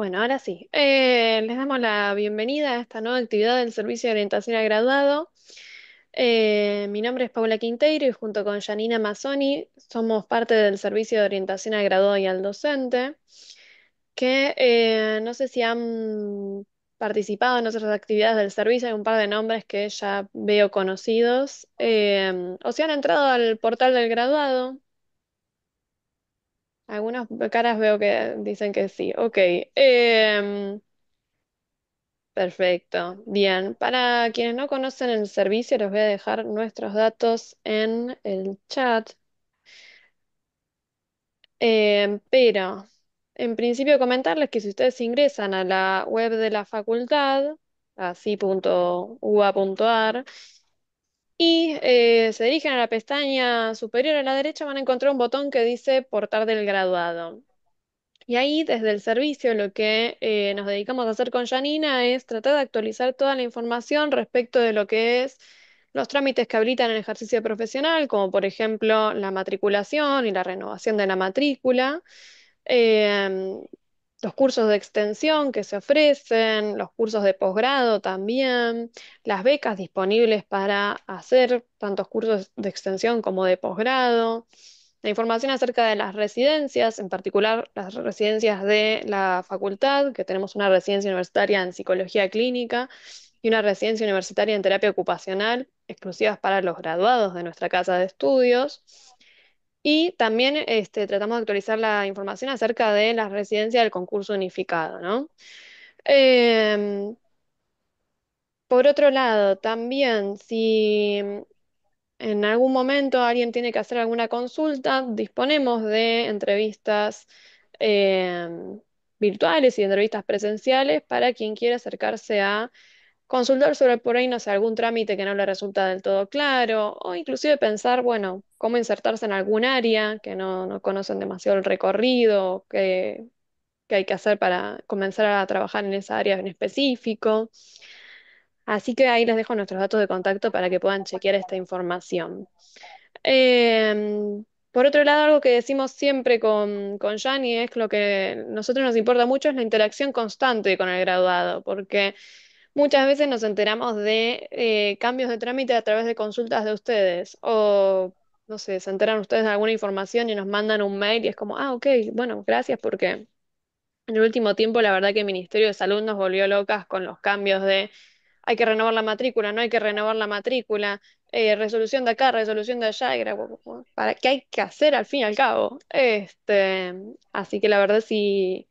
Bueno, ahora sí. Les damos la bienvenida a esta nueva actividad del Servicio de Orientación al Graduado. Mi nombre es Paula Quinteiro y junto con Janina Mazzoni somos parte del Servicio de Orientación al Graduado y al Docente, que no sé si han participado en otras actividades del servicio, hay un par de nombres que ya veo conocidos, o si han entrado al portal del graduado. Algunas caras veo que dicen que sí. Ok. Perfecto, bien. Para quienes no conocen el servicio, les voy a dejar nuestros datos en el chat. Pero, en principio, comentarles que si ustedes ingresan a la web de la facultad, así.ua.ar, y se dirigen a la pestaña superior a la derecha, van a encontrar un botón que dice Portal del Graduado. Y ahí, desde el servicio, lo que nos dedicamos a hacer con Janina es tratar de actualizar toda la información respecto de lo que es los trámites que habilitan el ejercicio profesional, como por ejemplo la matriculación y la renovación de la matrícula, eh, los cursos de extensión que se ofrecen, los cursos de posgrado también, las becas disponibles para hacer tantos cursos de extensión como de posgrado, la información acerca de las residencias, en particular las residencias de la facultad, que tenemos una residencia universitaria en psicología clínica y una residencia universitaria en terapia ocupacional, exclusivas para los graduados de nuestra casa de estudios. Y también tratamos de actualizar la información acerca de la residencia del concurso unificado, ¿no? Em, por otro lado, también si en algún momento alguien tiene que hacer alguna consulta, disponemos de entrevistas virtuales y entrevistas presenciales para quien quiera acercarse a consultar sobre por ahí, no sé, algún trámite que no le resulta del todo claro, o inclusive pensar, bueno, cómo insertarse en algún área que no conocen demasiado el recorrido, que hay que hacer para comenzar a trabajar en esa área en específico. Así que ahí les dejo nuestros datos de contacto para que puedan chequear esta información. Por otro lado, algo que decimos siempre con Gianni es que lo que a nosotros nos importa mucho es la interacción constante con el graduado, porque muchas veces nos enteramos de cambios de trámite a través de consultas de ustedes o, no sé, se enteran ustedes de alguna información y nos mandan un mail y es como, ah, ok, bueno, gracias porque en el último tiempo la verdad que el Ministerio de Salud nos volvió locas con los cambios de hay que renovar la matrícula, no hay que renovar la matrícula, resolución de acá, resolución de allá, y era como, ¿para qué hay que hacer al fin y al cabo? Así que la verdad sí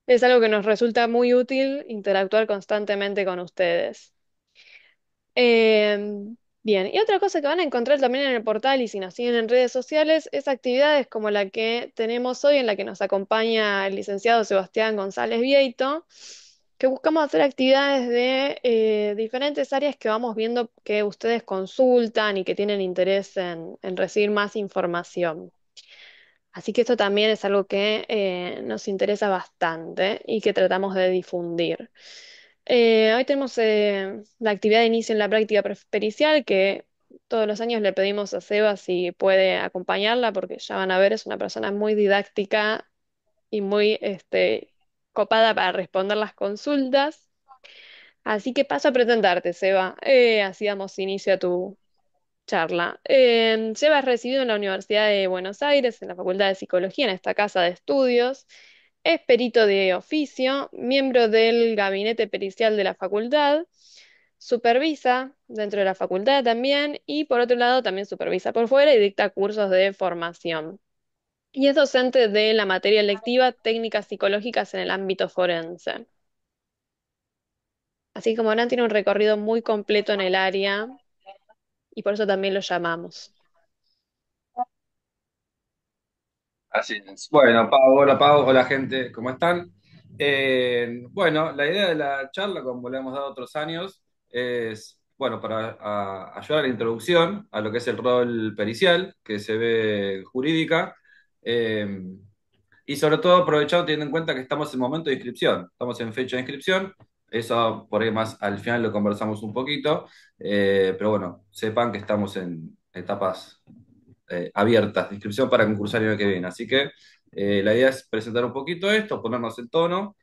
es algo que nos resulta muy útil interactuar constantemente con ustedes. Bien, y otra cosa que van a encontrar también en el portal y si nos siguen en redes sociales es actividades como la que tenemos hoy en la que nos acompaña el licenciado Sebastián González Vieito, que buscamos hacer actividades de diferentes áreas que vamos viendo que ustedes consultan y que tienen interés en recibir más información. Así que esto también es algo que nos interesa bastante y que tratamos de difundir. Hoy tenemos la actividad de inicio en la práctica pericial, que todos los años le pedimos a Seba si puede acompañarla, porque ya van a ver, es una persona muy didáctica y muy copada para responder las consultas. Así que paso a presentarte, Seba. Así damos inicio a tu charla. Seba es recibido en la Universidad de Buenos Aires, en la Facultad de Psicología, en esta casa de estudios. Es perito de oficio, miembro del gabinete pericial de la facultad, supervisa dentro de la facultad también y por otro lado también supervisa por fuera y dicta cursos de formación. Y es docente de la materia electiva Técnicas Psicológicas en el ámbito forense. Así como Orán tiene un recorrido muy completo en el área y por eso también lo llamamos. Así es. Bueno, Pau, hola Pau, hola gente, ¿cómo están? Bueno, la idea de la charla, como le hemos dado otros años, es, bueno, para ayudar a la introducción a lo que es el rol pericial que se ve en jurídica, eh, y sobre todo aprovechando teniendo en cuenta que estamos en momento de inscripción, estamos en fecha de inscripción, eso por ahí más al final lo conversamos un poquito, pero bueno, sepan que estamos en etapas abiertas de inscripción para concursar el año que viene. Así que la idea es presentar un poquito esto, ponernos en tono,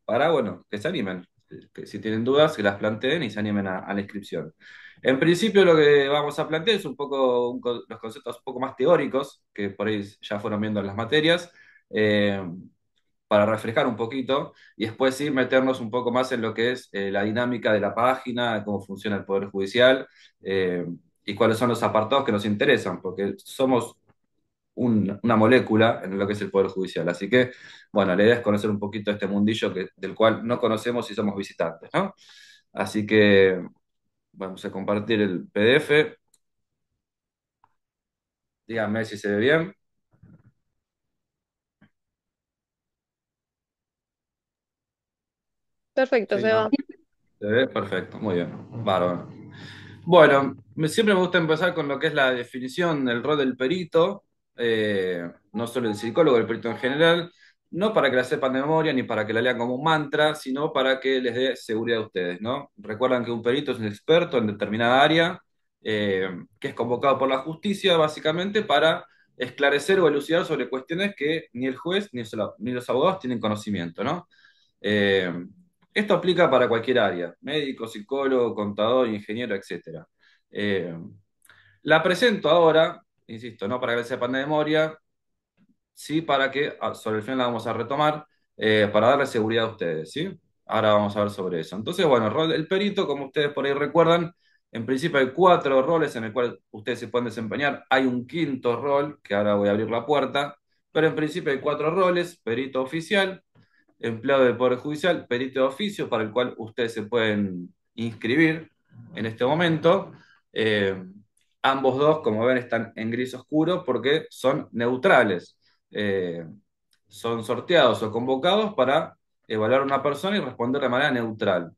para, bueno, que se animen. Que si tienen dudas, que las planteen y se animen a la inscripción. En principio lo que vamos a plantear es un poco los conceptos un poco más teóricos, que por ahí ya fueron viendo en las materias, eh, para refrescar un poquito y después sí meternos un poco más en lo que es la dinámica de la página, cómo funciona el Poder Judicial eh, y cuáles son los apartados que nos interesan, porque somos una molécula en lo que es el Poder Judicial. Así que, bueno, la idea es conocer un poquito este mundillo del cual no conocemos si somos visitantes, ¿no? Así que vamos a compartir el PDF. Díganme si se ve bien. Perfecto, Sí, ¿no? Seba. ¿Se ve? Perfecto, muy bien. Bárbaro. Bueno, siempre me gusta empezar con lo que es la definición del rol del perito, no solo el psicólogo, el perito en general, no para que la sepan de memoria ni para que la lean como un mantra, sino para que les dé seguridad a ustedes, ¿no? Recuerdan que un perito es un experto en determinada área, que es convocado por la justicia básicamente para esclarecer o elucidar sobre cuestiones que ni el juez ni los abogados tienen conocimiento, ¿no? Eh, Esto aplica para cualquier área, médico, psicólogo, contador, ingeniero, etcétera. Eh, la presento ahora, insisto, no para que sepan de memoria, sí para que sobre el final la vamos a retomar, para darle seguridad a ustedes, ¿sí? Ahora vamos a ver sobre eso. Entonces, bueno, el rol del perito, como ustedes por ahí recuerdan, en principio hay cuatro roles en el cual ustedes se pueden desempeñar. Hay un quinto rol, que ahora voy a abrir la puerta, pero en principio hay cuatro roles: perito oficial, empleado del Poder Judicial, perito de oficio, para el cual ustedes se pueden inscribir en este momento. Eh, Ambos dos, como ven, están en gris oscuro porque son neutrales. Eh, Son sorteados o convocados para evaluar a una persona y responder de manera neutral.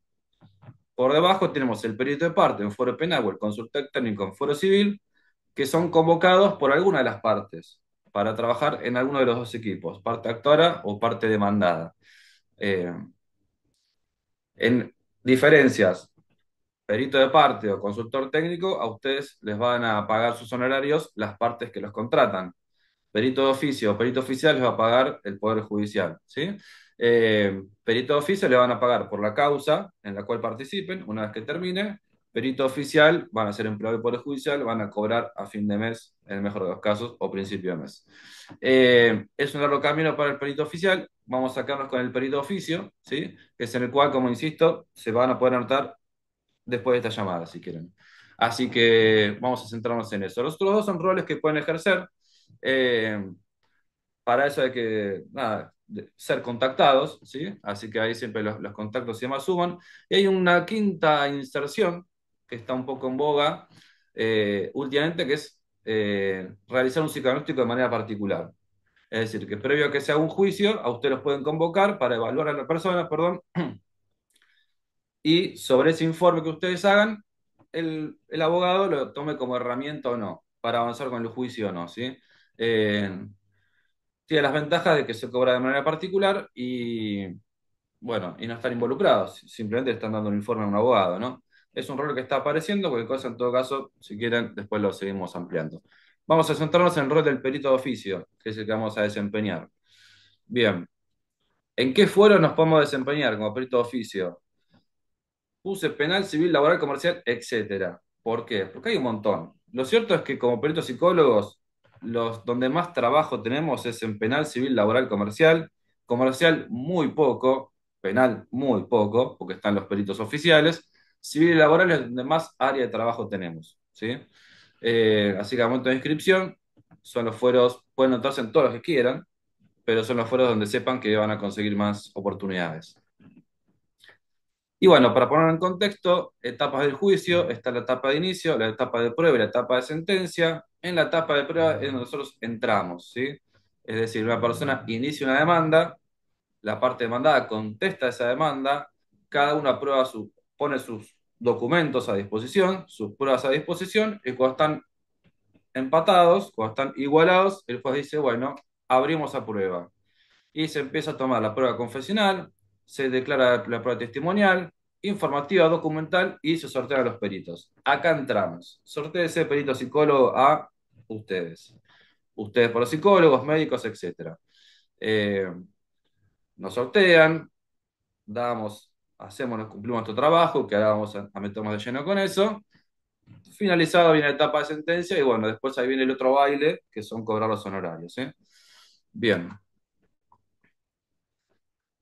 Por debajo tenemos el perito de parte en foro penal o el consultor técnico en foro civil, que son convocados por alguna de las partes para trabajar en alguno de los dos equipos, parte actora o parte demandada. Eh, en diferencias, perito de parte o consultor técnico, a ustedes les van a pagar sus honorarios las partes que los contratan. Perito de oficio o perito oficial les va a pagar el Poder Judicial, ¿sí? Perito de oficio le van a pagar por la causa en la cual participen una vez que termine. Perito oficial van a ser empleado del Poder Judicial, van a cobrar a fin de mes, en el mejor de los casos, o principio de mes. Es un largo camino para el perito oficial. Vamos a sacarnos con el perito oficio, ¿sí? Que es en el cual, como insisto, se van a poder anotar después de esta llamada, si quieren. Así que vamos a centrarnos en eso. Los otros dos son roles que pueden ejercer. Eh, para eso hay que, nada, ser contactados, ¿sí? Así que ahí siempre los contactos se más suman. Y hay una quinta inserción que está un poco en boga últimamente, que es realizar un psicodiagnóstico de manera particular. Es decir, que previo a que se haga un juicio, a ustedes los pueden convocar para evaluar a la persona, perdón, y sobre ese informe que ustedes hagan, el abogado lo tome como herramienta o no, para avanzar con el juicio o no, ¿sí? Eh, Tiene las ventajas de que se cobra de manera particular y, bueno, y no están involucrados, simplemente le están dando un informe a un abogado, ¿no? Es un rol que está apareciendo, cualquier cosa en todo caso, si quieren, después lo seguimos ampliando. Vamos a centrarnos en el rol del perito de oficio, que es el que vamos a desempeñar. Bien, ¿en qué fuero nos podemos desempeñar como perito de oficio? Puse penal, civil, laboral, comercial, etcétera. ¿Por qué? Porque hay un montón. Lo cierto es que como peritos psicólogos, los donde más trabajo tenemos es en penal, civil, laboral, comercial. Comercial muy poco, penal muy poco, porque están los peritos oficiales. Civil y laboral es donde más área de trabajo tenemos, ¿sí? Así que al momento de inscripción, son los fueros, pueden anotarse en todos los que quieran, pero son los fueros donde sepan que van a conseguir más oportunidades. Y bueno, para poner en contexto, etapas del juicio, está la etapa de inicio, la etapa de prueba y la etapa de sentencia. En la etapa de prueba es donde nosotros entramos, ¿sí? Es decir, una persona inicia una demanda, la parte demandada contesta esa demanda, cada uno pone sus documentos a disposición, sus pruebas a disposición, y cuando están empatados, cuando están igualados, el juez dice, bueno, abrimos a prueba y se empieza a tomar la prueba confesional, se declara la prueba testimonial, informativa, documental y se sortean a los peritos. Acá entramos. Sortea ese perito psicólogo a ustedes. Ustedes por los psicólogos, médicos, etcétera. Nos sortean, hacemos, nos cumplimos nuestro trabajo, que ahora vamos a meternos de lleno con eso. Finalizado viene la etapa de sentencia y bueno, después ahí viene el otro baile, que son cobrar los honorarios, ¿sí? Bien.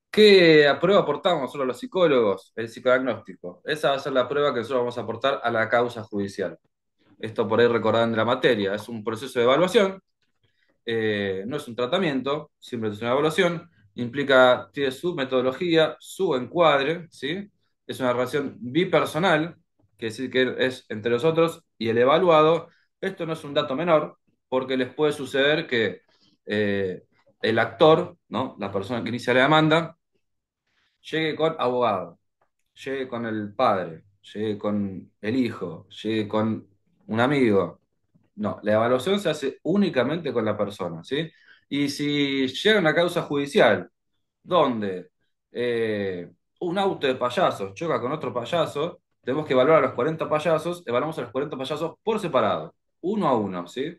¿Qué prueba aportamos nosotros los psicólogos? El psicodiagnóstico. Esa va a ser la prueba que nosotros vamos a aportar a la causa judicial. Esto por ahí recordando la materia, es un proceso de evaluación, no es un tratamiento, siempre es una evaluación, tiene su metodología, su encuadre, ¿sí? Es una relación bipersonal, que decir que es entre nosotros y el evaluado. Esto no es un dato menor, porque les puede suceder que eh, el actor, ¿no? La persona que inicia la demanda, llegue con abogado, llegue con el padre, llegue con el hijo, llegue con un amigo. No, la evaluación se hace únicamente con la persona, ¿sí? Y si llega una causa judicial donde un auto de payasos choca con otro payaso, tenemos que evaluar a los 40 payasos, evaluamos a los 40 payasos por separado, uno a uno, ¿sí?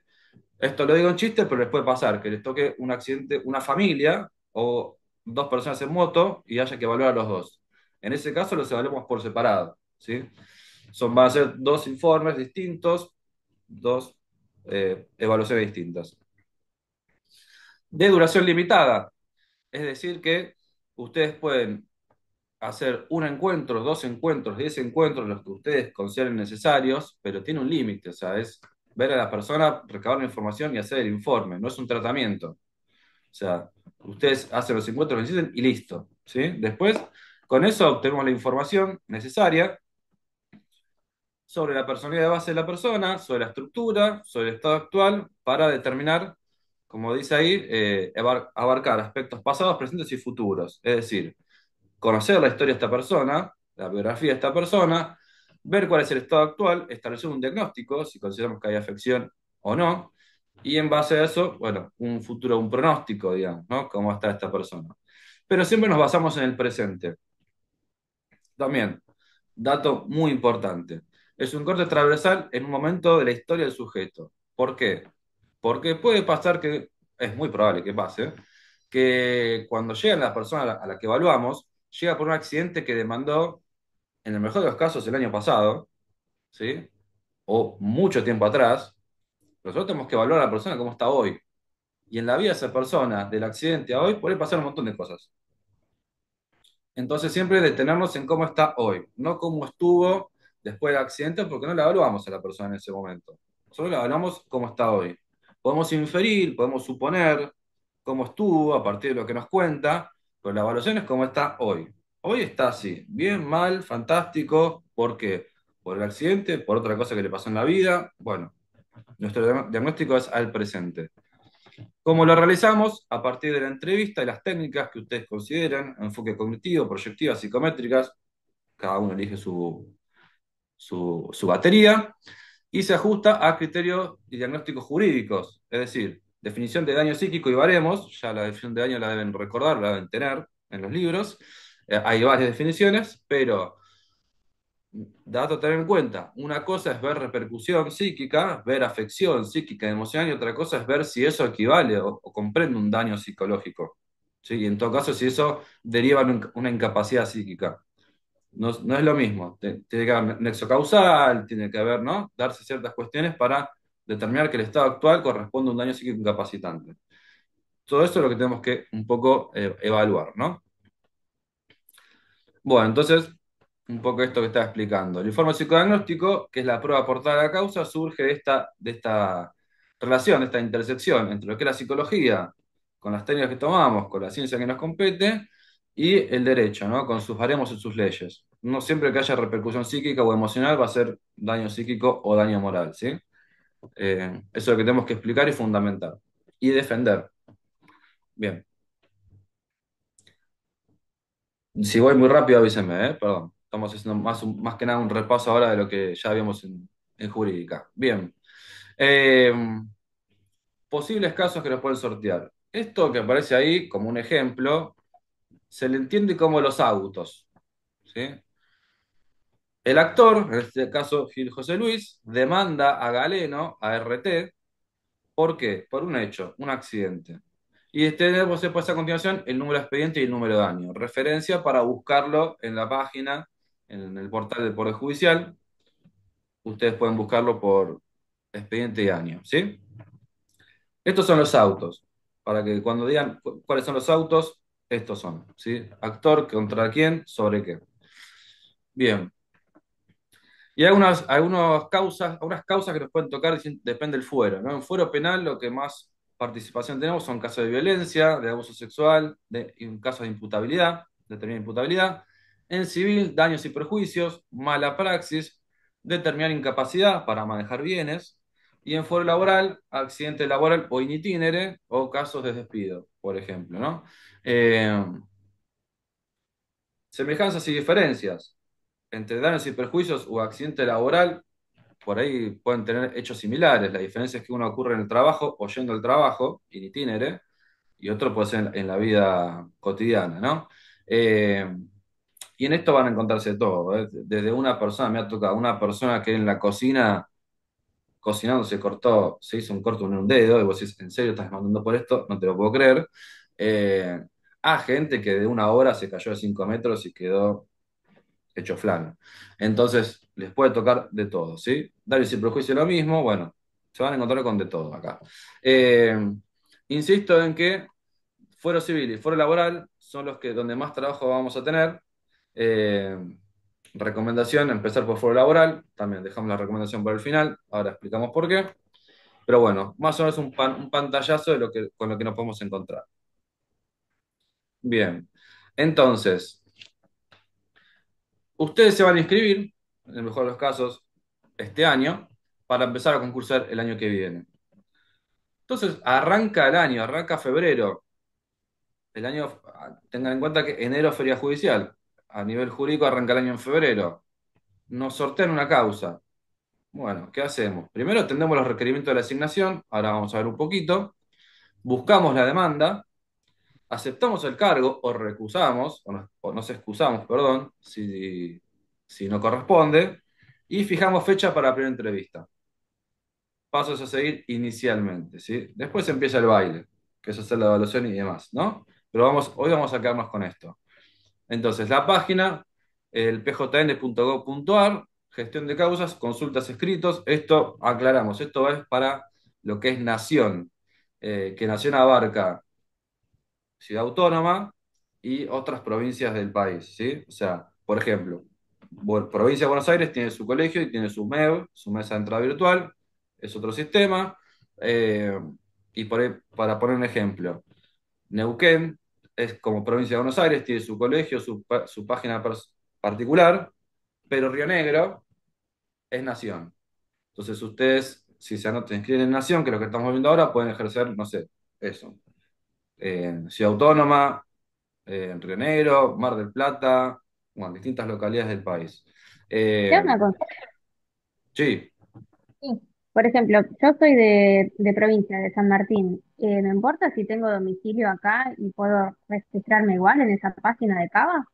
Esto lo digo en chiste, pero les puede pasar que les toque un accidente, una familia o dos personas en moto y haya que evaluar a los dos. En ese caso los evaluamos por separado, ¿sí? Van a ser dos informes distintos, dos evaluaciones distintas. De duración limitada, es decir, que ustedes pueden hacer un encuentro, dos encuentros, 10 encuentros, los que ustedes consideren necesarios, pero tiene un límite, o sea, es ver a la persona, recabar la información y hacer el informe, no es un tratamiento. O sea, ustedes hacen los encuentros que necesiten y listo, ¿sí? Después, con eso obtenemos la información necesaria sobre la personalidad de base de la persona, sobre la estructura, sobre el estado actual, para determinar, como dice ahí, abarcar aspectos pasados, presentes y futuros. Es decir, conocer la historia de esta persona, la biografía de esta persona, ver cuál es el estado actual, establecer un diagnóstico, si consideramos que hay afección o no, y en base a eso, bueno, un futuro, un pronóstico, digamos, ¿no? Cómo está esta persona. Pero siempre nos basamos en el presente. También, dato muy importante. Es un corte transversal en un momento de la historia del sujeto. ¿Por qué? Porque puede pasar que, es muy probable que pase, que cuando llega la persona a la que evaluamos, llega por un accidente que demandó, en el mejor de los casos, el año pasado, ¿sí? O mucho tiempo atrás. Nosotros tenemos que evaluar a la persona cómo está hoy. Y en la vida de esa persona, del accidente a hoy, puede pasar un montón de cosas. Entonces siempre detenernos en cómo está hoy, no cómo estuvo después del accidente, porque no la evaluamos a la persona en ese momento. Solo la evaluamos cómo está hoy. Podemos inferir, podemos suponer cómo estuvo a partir de lo que nos cuenta, pero la evaluación es cómo está hoy. Hoy está así, bien, mal, fantástico. ¿Por qué? Por el accidente, por otra cosa que le pasó en la vida. Bueno, nuestro diagnóstico es al presente. ¿Cómo lo realizamos? A partir de la entrevista y las técnicas que ustedes consideran, enfoque cognitivo, proyectivas, psicométricas, cada uno elige su batería, y se ajusta a criterios y diagnósticos jurídicos, es decir, definición de daño psíquico y baremos, ya la definición de daño la deben recordar, la deben tener en los libros. Hay varias definiciones, pero dato a tener en cuenta, una cosa es ver repercusión psíquica, ver afección psíquica y emocional, y otra cosa es ver si eso equivale o comprende un daño psicológico. ¿Sí? Y en todo caso, si eso deriva en una incapacidad psíquica. No, no es lo mismo. Tiene que haber nexo causal, tiene que haber, ¿no? Darse ciertas cuestiones para determinar que el estado actual corresponde a un daño psíquico incapacitante. Todo eso es lo que tenemos que un poco evaluar, ¿no? Bueno, entonces, un poco esto que estaba explicando. El informe psicodiagnóstico, que es la prueba aportada a la causa, surge de esta relación, de esta intersección entre lo que es la psicología, con las técnicas que tomamos, con la ciencia que nos compete, y el derecho, ¿no? Con sus baremos y sus leyes. No siempre que haya repercusión psíquica o emocional va a ser daño psíquico o daño moral, ¿sí? Eso es lo que tenemos que explicar y fundamentar. Y defender. Bien. Si voy muy rápido, avísenme, ¿eh? Perdón. Estamos haciendo más que nada un repaso ahora de lo que ya habíamos en jurídica. Bien. Eh, Posibles casos que nos pueden sortear. Esto que aparece ahí como un ejemplo, se le entiende como los autos. ¿Sí? El actor, en este caso Gil José Luis, demanda a Galeno, a RT. ¿Por qué? Por un hecho, un accidente. Y tenemos después a continuación el número de expediente y el número de año. Referencia para buscarlo en la página, en el portal del Poder Judicial. Ustedes pueden buscarlo por expediente y año, ¿sí? Estos son los autos. Para que cuando digan cuáles son los autos, estos son, ¿sí? Actor, contra quién, sobre qué. Bien. Y hay algunas causas que nos pueden tocar, depende del fuero, ¿no? En fuero penal lo que más participación tenemos son casos de violencia, de abuso sexual, y un caso de imputabilidad, determinar imputabilidad. En civil, daños y perjuicios, mala praxis, determinar incapacidad para manejar bienes. Y en fuero laboral, accidente laboral o in itinere, o casos de despido, por ejemplo, ¿no? Eh, Semejanzas y diferencias entre daños y perjuicios o accidente laboral por ahí pueden tener hechos similares. La diferencia es que uno ocurre en el trabajo o yendo al trabajo, in itinere, y otro puede ser en la vida cotidiana, ¿no? Eh, y en esto van a encontrarse todo, ¿eh? Desde una persona, me ha tocado una persona que en la cocina, cocinando, se hizo un corto en un dedo, y vos decís, ¿en serio estás mandando por esto? No te lo puedo creer. Eh, a gente que de una hora se cayó de 5 metros y quedó hecho flan. Entonces, les puede tocar de todo, ¿sí? Daños y prejuicio lo mismo, bueno, se van a encontrar con de todo acá. Eh, Insisto en que fuero civil y fuero laboral son los que donde más trabajo vamos a tener. Eh, Recomendación, empezar por fuero laboral, también dejamos la recomendación para el final, ahora explicamos por qué. Pero bueno, más o menos un pantallazo de con lo que nos podemos encontrar. Bien, entonces, ustedes se van a inscribir, en el mejor de los casos, este año, para empezar a concursar el año que viene. Entonces, arranca el año, arranca febrero. El año, tengan en cuenta que enero es feria judicial. A nivel jurídico arranca el año en febrero. Nos sortean una causa. Bueno, ¿qué hacemos? Primero atendemos los requerimientos de la asignación, ahora vamos a ver un poquito. Buscamos la demanda, aceptamos el cargo o recusamos, o nos excusamos, perdón, si no corresponde, y fijamos fecha para la primera entrevista. Pasos a seguir inicialmente, ¿sí? Después empieza el baile, que es hacer la evaluación y demás, ¿no? Pero hoy vamos a quedarnos con esto. Entonces, la página, el pjn.gov.ar, gestión de causas, consultas escritos. Esto, aclaramos, esto es para lo que es nación, que nación abarca Ciudad Autónoma y otras provincias del país, ¿sí? O sea, por ejemplo, provincia de Buenos Aires tiene su colegio y tiene su MEV, su mesa de entrada virtual, es otro sistema. eh, y para poner un ejemplo, Neuquén es como provincia de Buenos Aires, tiene su colegio, su página particular, pero Río Negro es nación. Entonces ustedes, si se inscriben en nación, que es lo que estamos viendo ahora, pueden ejercer, no sé, eso, en Ciudad Autónoma, en Río Negro, Mar del Plata, bueno, distintas localidades del país. ¿Qué Eh, una cosa? sí, Sí. Por ejemplo, yo soy de provincia, de San Martín. ¿Me importa si tengo domicilio acá y puedo registrarme igual en esa página de Cava?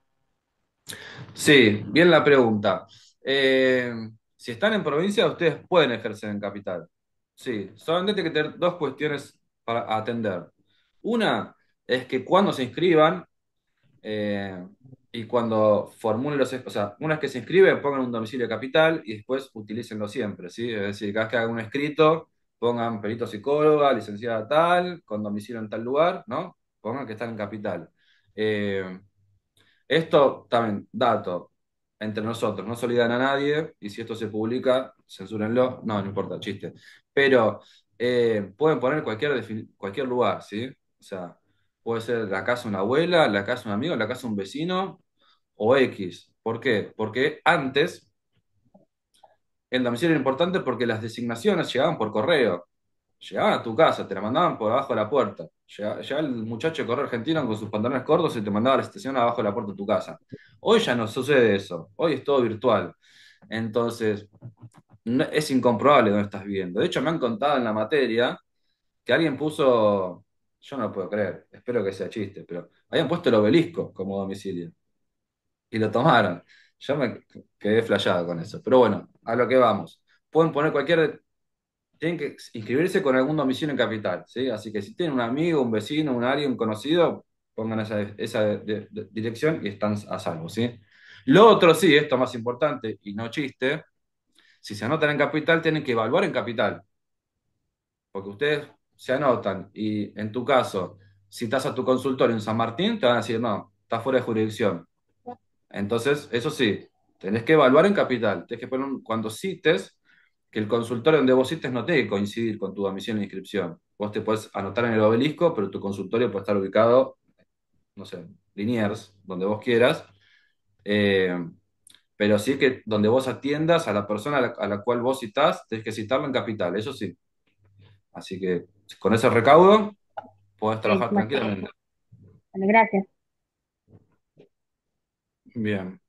sí, bien la pregunta. Eh, si están en provincia, ustedes pueden ejercer en capital. Sí, solamente hay que tener dos cuestiones para atender. Una es que cuando se inscriban, Eh, y cuando formulen o sea, una vez que se inscriben, pongan un domicilio capital y después utilícenlo siempre, ¿sí? Es decir, cada vez que hagan un escrito, pongan perito psicóloga, licenciada tal, con domicilio en tal lugar, ¿no? Pongan que están en capital. Eh, Esto también, dato, entre nosotros, no se lo digan a nadie, y si esto se publica, censúrenlo, no, no importa, chiste. Pero pueden poner cualquier lugar, ¿sí? O sea, puede ser la casa de una abuela, la casa de un amigo, la casa de un vecino, o X. ¿Por qué? Porque antes el domicilio era importante porque las designaciones llegaban por correo. Llegaban a tu casa, te la mandaban por abajo de la puerta. Llegaba el muchacho de correo argentino con sus pantalones cortos y te mandaba a la estación abajo de la puerta de tu casa. Hoy ya no sucede eso. Hoy es todo virtual. Entonces, es incomprobable dónde estás viviendo. De hecho, me han contado en la materia que alguien puso, yo no lo puedo creer, espero que sea chiste, pero habían puesto el obelisco como domicilio y lo tomaron. Yo me quedé flasheado con eso. Pero bueno, a lo que vamos. Pueden poner cualquier. tienen que inscribirse con algún domicilio en capital, ¿sí? Así que si tienen un amigo, un vecino, un alguien conocido, pongan esa dirección y están a salvo, ¿sí? Lo otro sí, esto más importante y no chiste, si se anotan en capital, tienen que evaluar en capital, porque ustedes se anotan y en tu caso, si estás a tu consultorio en San Martín, te van a decir, no, está fuera de jurisdicción. Entonces, eso sí, tenés que evaluar en capital. Tenés que poner cuando cites, que el consultorio donde vos cites no tiene que coincidir con tu domicilio de inscripción. Vos te podés anotar en el obelisco, pero tu consultorio puede estar ubicado, no sé, Liniers, donde vos quieras. Eh, pero sí que donde vos atiendas a la persona a la cual vos citás, tenés que citarlo en capital, eso sí. Así que con ese recaudo podés Sí, trabajar bueno, tranquilamente. vale, gracias. Bien.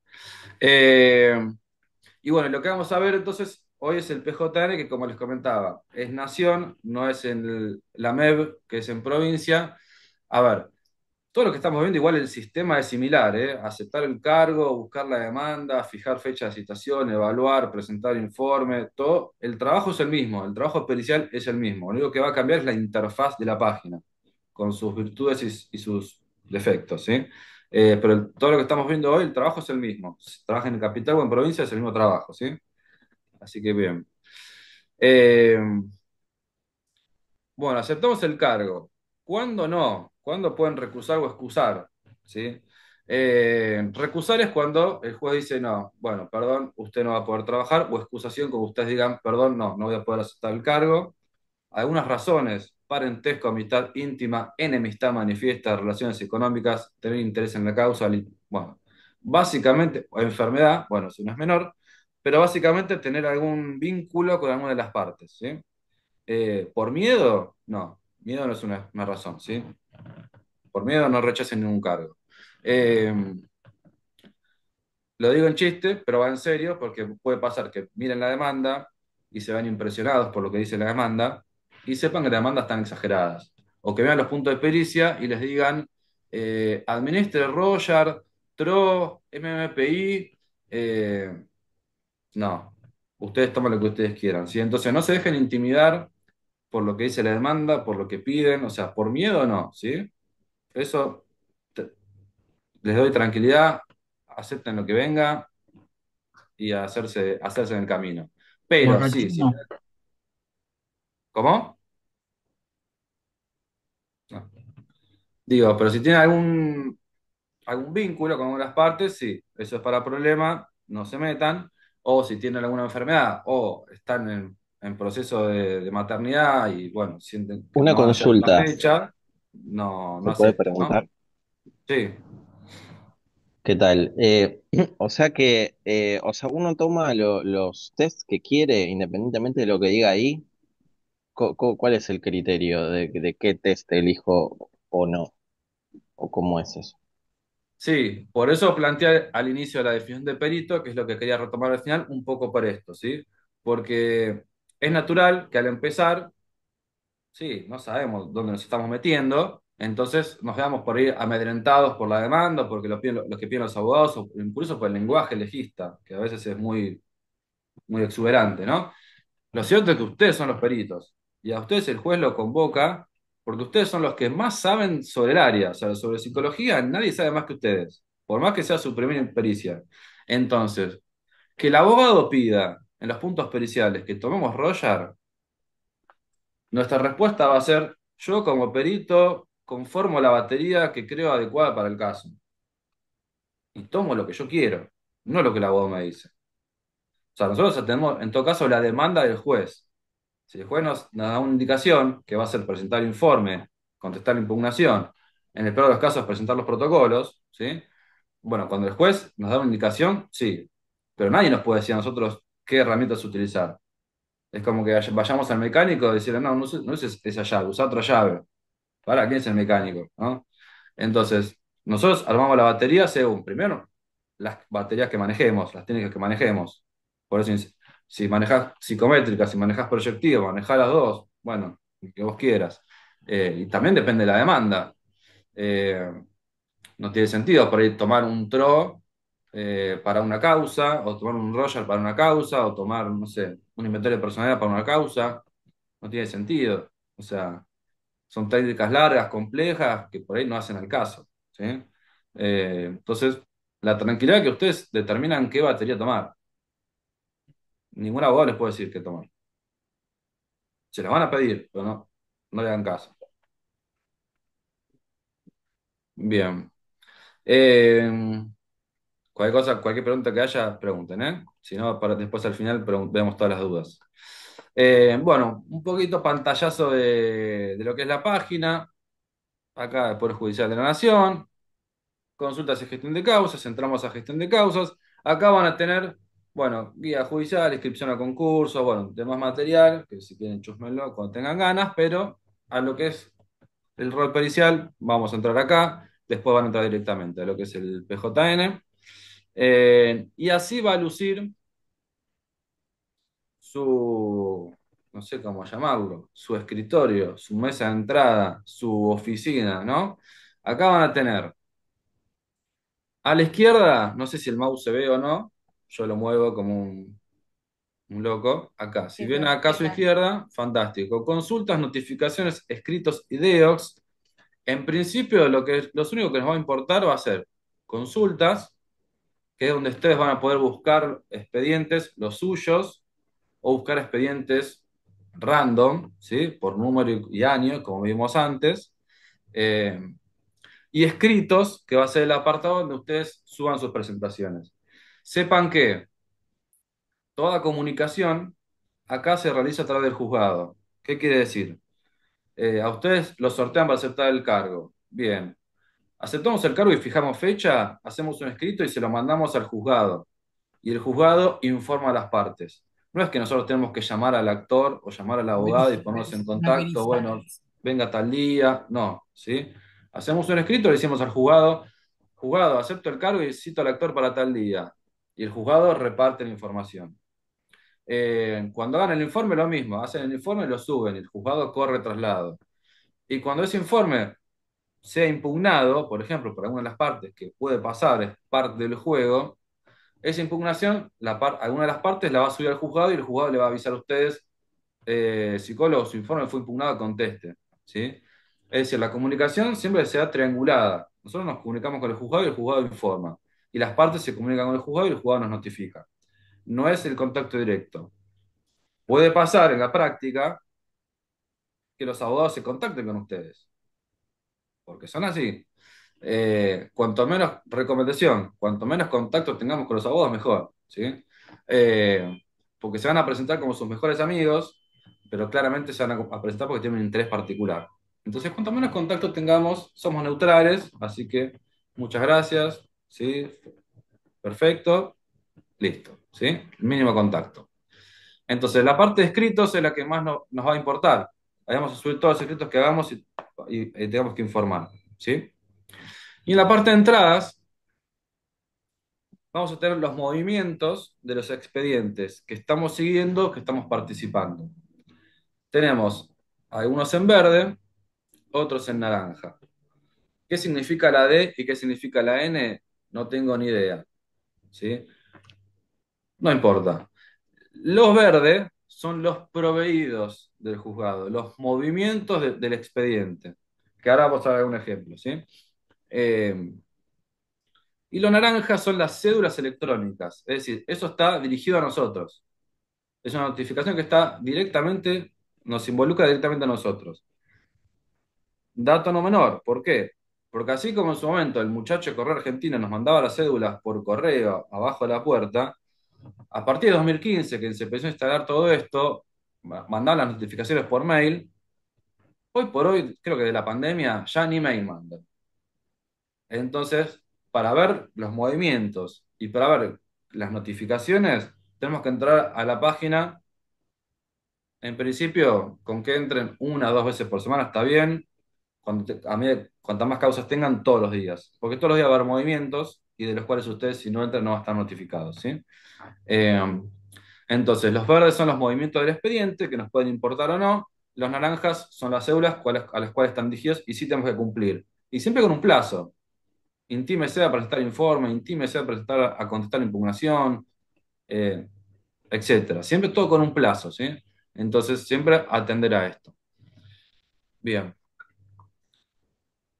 Eh, Y bueno, lo que vamos a ver entonces hoy es el PJN, que como les comentaba, es nación, no es en la MEB, que es en provincia. A ver, todo lo que estamos viendo, igual el sistema es similar, ¿eh? Aceptar el cargo, buscar la demanda, fijar fecha de citación, evaluar, presentar informe, todo. El trabajo es el mismo, el trabajo pericial es el mismo. Lo único que va a cambiar es la interfaz de la página, con sus virtudes y sus defectos, ¿sí? Pero todo lo que estamos viendo hoy, el trabajo es el mismo. Si trabaja en capital o en provincia, es el mismo trabajo, ¿sí? Así que bien. Eh, bueno, aceptamos el cargo. ¿Cuándo no? ¿Cuándo pueden recusar o excusar? ¿Sí? Recusar es cuando el juez dice, no, bueno, perdón, usted no va a poder trabajar, o excusación, como ustedes digan, perdón, no, no voy a poder aceptar el cargo. Algunas razones, parentesco, amistad íntima, enemistad manifiesta, relaciones económicas, tener interés en la causa, bueno, básicamente, o enfermedad, bueno, si no es menor, pero básicamente tener algún vínculo con alguna de las partes, ¿sí? ¿Por miedo? No, miedo no es una razón, ¿sí? Por miedo no rechacen ningún cargo. Eh, lo digo en chiste, pero va en serio, porque puede pasar que miren la demanda y se vean impresionados por lo que dice la demanda y sepan que las demandas están exageradas. O que vean los puntos de pericia y les digan, administre Royal, TRO, MMPI, no, ustedes toman lo que ustedes quieran, ¿sí? Entonces no se dejen intimidar por lo que dice la demanda, por lo que piden, o sea, por miedo no, ¿sí? Eso te- les doy tranquilidad, acepten lo que venga y a hacerse en el camino. Pero sí, sí. Borrachino. ¿Cómo? No. Digo, pero si tiene algún vínculo con algunas partes, sí, eso es para problema, no se metan. O si tienen alguna enfermedad o están en proceso de maternidad y, bueno, sienten que Una no van a llegar a la consulta, fecha, no, no ¿se puede acepten, ¿no? preguntar? Sí, ¿Qué tal? O sea que, o sea, uno toma los tests que quiere independientemente de lo que diga ahí. ¿Cuál es el criterio de qué test elijo o no? ¿O cómo es eso? sí, por eso planteé al inicio la definición de perito, que es lo que quería retomar al final, un poco por esto, ¿sí? Porque es natural que al empezar, sí, no sabemos dónde nos estamos metiendo, entonces nos veamos por ir amedrentados por la demanda, porque lo que piden los abogados, o incluso por el lenguaje legista, que a veces es muy, muy exuberante, ¿no? Lo cierto es que ustedes son los peritos y a ustedes el juez lo convoca porque ustedes son los que más saben sobre el área, o sea, sobre psicología, nadie sabe más que ustedes, por más que sea su primera pericia. Entonces, que el abogado pida en los puntos periciales que tomemos Roger, nuestra respuesta va a ser, yo como perito conformo la batería que creo adecuada para el caso y tomo lo que yo quiero, no lo que el abogado me dice. O sea, nosotros tenemos en todo caso la demanda del juez. Si el juez nos da una indicación, que va a ser presentar informe, contestar la impugnación, en el peor de los casos presentar los protocolos, ¿sí? Bueno, cuando el juez nos da una indicación, sí, pero nadie nos puede decir a nosotros qué herramientas utilizar. Es como que vayamos al mecánico y decirle, no, no uses esa llave, usa otra llave. ¿Para quién es el mecánico? ¿No? Entonces, nosotros armamos la batería según, primero, las baterías que manejemos, las técnicas que manejemos. Por eso, si manejas psicométrica, si manejas proyectivo, manejas las dos, bueno, el que vos quieras. Y también depende de la demanda. Eh, no tiene sentido por ahí tomar un TRO para una causa, o tomar un Royal para una causa, o tomar, no sé, un inventario de personalidad para una causa. no tiene sentido. O sea, son técnicas largas, complejas, que por ahí no hacen al caso, ¿sí? Entonces, la tranquilidad que ustedes determinan qué batería tomar. Ningún abogado les puede decir qué tomar. Se las van a pedir, pero no le hagan caso. Bien. Eh, Cualquier cosa, cualquier pregunta que haya, pregunten, ¿eh? Si no, para después al final vemos todas las dudas. Bueno, un poquito pantallazo de lo que es la página. Acá, el Poder Judicial de la Nación. Consultas y gestión de causas. Entramos a gestión de causas. Acá van a tener, bueno, guía judicial, inscripción a concursos, bueno, demás material, que si quieren chusmenlo cuando tengan ganas, pero a lo que es el rol pericial, vamos a entrar acá. Después van a entrar directamente a lo que es el PJN. Y así va a lucir su, no sé cómo llamarlo, su escritorio, su mesa de entrada, su oficina, ¿no? Acá van a tener a la izquierda, no sé si el mouse se ve o no, yo lo muevo como un loco. Acá, si Sí, ven se acá a ve su claro. izquierda, fantástico. Consultas, notificaciones, escritos y DEOX. En principio, los únicos que nos va a importar va a ser consultas, que es donde ustedes van a poder buscar expedientes, los suyos, o buscar expedientes random, ¿sí? Por número y año, como vimos antes. Eh, y escritos, que va a ser el apartado donde ustedes suban sus presentaciones. Sepan que toda comunicación acá se realiza a través del juzgado. ¿Qué quiere decir? A ustedes los sortean para aceptar el cargo. Bien. Aceptamos el cargo y fijamos fecha, hacemos un escrito y se lo mandamos al juzgado. Y el juzgado informa a las partes. No es que nosotros tenemos que llamar al actor o llamar al abogado y ponernos en No es contacto, bueno, pericial. venga tal día, no, ¿sí? Hacemos un escrito, le decimos al juzgado, acepto el cargo y cito al actor para tal día. Y el juzgado reparte la información. Cuando hagan el informe, lo mismo, hacen el informe y lo suben, y el juzgado corre traslado. Y cuando ese informe sea impugnado, por ejemplo, por alguna de las partes, que puede pasar, es parte del juego, esa impugnación, alguna de las partes la va a subir al juzgado y el juzgado le va a avisar a ustedes, psicólogo, su informe fue impugnado, conteste. ¿Sí? Es decir, la comunicación siempre sea triangulada. Nosotros nos comunicamos con el juzgado y el juzgado informa. Y las partes se comunican con el juzgado y el juzgado nos notifica. No es el contacto directo. Puede pasar en la práctica que los abogados se contacten con ustedes, porque son así. Cuanto menos recomendación, cuanto menos contacto tengamos con los abogados, mejor, ¿sí? Porque se van a presentar como sus mejores amigos, pero claramente se van a presentar porque tienen un interés particular. Entonces, cuanto menos contacto tengamos, somos neutrales, así que muchas gracias, ¿sí? Perfecto, listo, ¿sí? Mínimo contacto. Entonces, la parte de escritos es la que más nos va a importar. Ahí vamos a subir todos los escritos que hagamos y tenemos que informar, ¿sí? Y en la parte de entradas, vamos a tener los movimientos de los expedientes que estamos siguiendo, que estamos participando. Tenemos algunos en verde, otros en naranja. ¿Qué significa la D y qué significa la N? No tengo ni idea, ¿sí? No importa. Los verdes son los proveídos del juzgado, los movimientos del expediente, que ahora vamos a ver un ejemplo, ¿sí? Eh, y los naranjas son las cédulas electrónicas, es decir, eso está dirigido a nosotros. Es una notificación que está directamente, nos involucra directamente a nosotros. Dato no menor, ¿por qué? Porque así como en su momento el muchacho de Correo Argentino nos mandaba las cédulas por correo abajo de la puerta, a partir de 2015, que se empezó a instalar todo esto, mandaban las notificaciones por mail. Hoy por hoy, creo que de la pandemia, ya ni mail mandan. Entonces, para ver los movimientos y para ver las notificaciones, tenemos que entrar a la página. En principio, con que entren una o dos veces por semana está bien. Cuantas más causas tengan, todos los días. Porque todos los días va a haber movimientos y de los cuales ustedes, si no entran, no van a estar notificados, ¿sí? Eh, entonces, los verdes son los movimientos del expediente, que nos pueden importar o no. Los naranjas son las cédulas a las cuales están dirigidos y sí tenemos que cumplir. Y siempre con un plazo. Intímese a presentar informe, intímese a contestar la impugnación, eh, etcétera. Siempre todo con un plazo, ¿sí? Entonces, siempre atender a esto. Bien.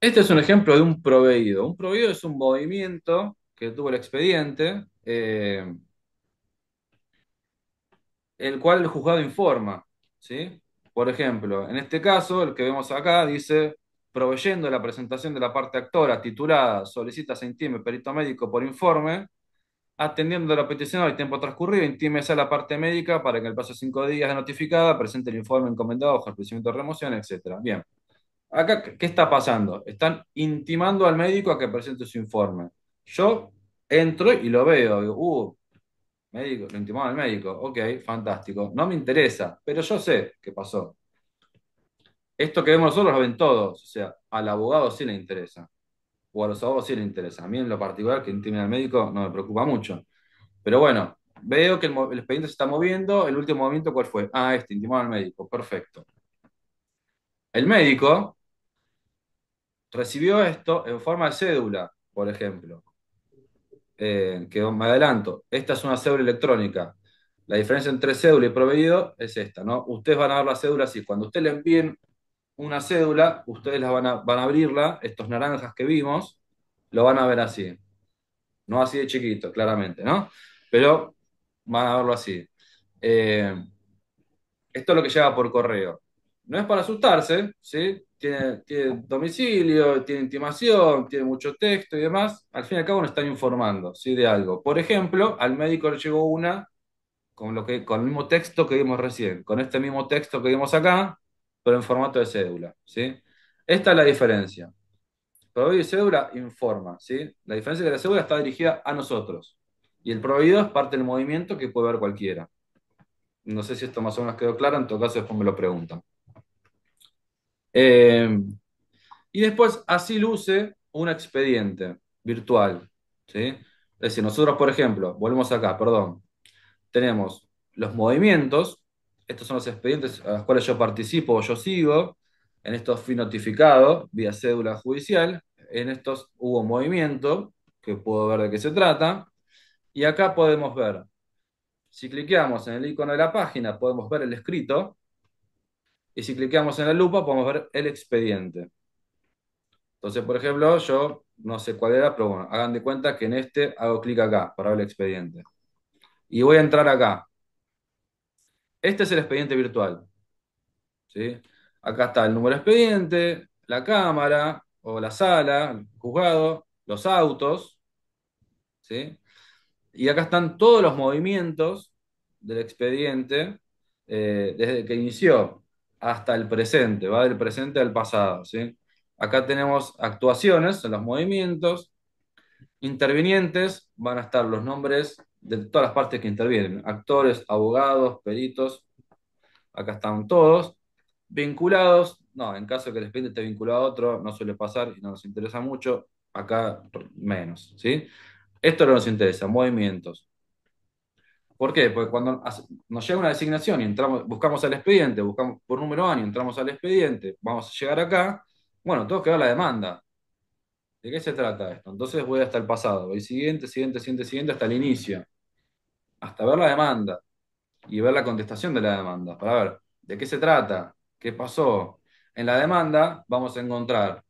Este es un ejemplo de un proveído. Un proveído es un movimiento que tuvo el expediente, el cual el juzgado informa, ¿sí? Por ejemplo, en este caso, el que vemos acá dice, proveyendo la presentación de la parte actora titulada solicita se intime perito médico por informe, atendiendo la petición al tiempo transcurrido, intímese a la parte médica para que en el plazo de 5 días de notificada presente el informe encomendado bajo el procedimiento de remoción, etcétera. Bien. Acá, ¿qué está pasando? Están intimando al médico a que presente su informe. Yo entro y lo veo. Digo, médico, lo intimaron al médico. Ok, fantástico. No me interesa, pero yo sé qué pasó. Esto que vemos nosotros lo ven todos. O sea, al abogado sí le interesa. O a los abogados sí le interesa. A mí en lo particular que intimen al médico no me preocupa mucho. Pero bueno, veo que el expediente se está moviendo. El último movimiento, ¿cuál fue? Ah, este, intimaron al médico. Perfecto. El médico recibió esto en forma de cédula, por ejemplo. Que me adelanto, esta es una cédula electrónica. La diferencia entre cédula y proveído es esta, ¿no? Ustedes van a ver la cédula así. Cuando ustedes le envíen una cédula, ustedes van a abrirla, estos naranjas que vimos, lo van a ver así. No así de chiquito, claramente, ¿no? Pero van a verlo así. Eh, Esto es lo que llega por correo. No es para asustarse, ¿sí? Tiene domicilio, tiene intimación, tiene mucho texto y demás. Al fin y al cabo nos están informando, ¿sí? De algo. Por ejemplo, al médico le llegó una con el mismo texto que vimos recién, con este mismo texto que vimos acá, pero en formato de cédula, ¿sí? Esta es la diferencia. Proveedor y cédula informa, ¿sí? La diferencia es que la cédula está dirigida a nosotros y el proveedor es parte del movimiento que puede ver cualquiera. No sé si esto más o menos quedó claro, en todo caso después me lo preguntan. Eh, y después así luce un expediente virtual, ¿sí? Es decir, nosotros, por ejemplo, volvemos acá, perdón, tenemos los movimientos, estos son los expedientes a los cuales yo participo o yo sigo, en estos fui notificado vía cédula judicial, en estos hubo movimiento, que puedo ver de qué se trata, y acá podemos ver, si cliqueamos en el icono de la página, podemos ver el escrito, y si cliqueamos en la lupa, podemos ver el expediente. Entonces, por ejemplo, yo no sé cuál era, pero bueno, hagan de cuenta que en este hago clic acá para ver el expediente. Y voy a entrar acá. Este es el expediente virtual, ¿sí? Acá está el número de expediente, la cámara o la sala, el juzgado, los autos, ¿sí? Y acá están todos los movimientos del expediente desde que inició hasta el presente, va del presente al pasado, ¿sí? Acá tenemos actuaciones en los movimientos. Intervinientes van a estar los nombres de todas las partes que intervienen, actores, abogados, peritos, acá están todos. Vinculados, no, en caso de que el expediente esté vinculado a otro, no suele pasar y no nos interesa mucho, acá menos, ¿sí? Esto no nos interesa, movimientos. ¿Por qué? Porque cuando nos llega una designación y entramos, buscamos al expediente, buscamos por número año, entramos al expediente, vamos a llegar acá, bueno, tengo que ver la demanda. ¿De qué se trata esto? Entonces voy hasta el pasado, voy siguiente, siguiente, siguiente, siguiente, hasta el inicio, hasta ver la demanda y ver la contestación de la demanda, para ver de qué se trata, qué pasó. En la demanda vamos a encontrar,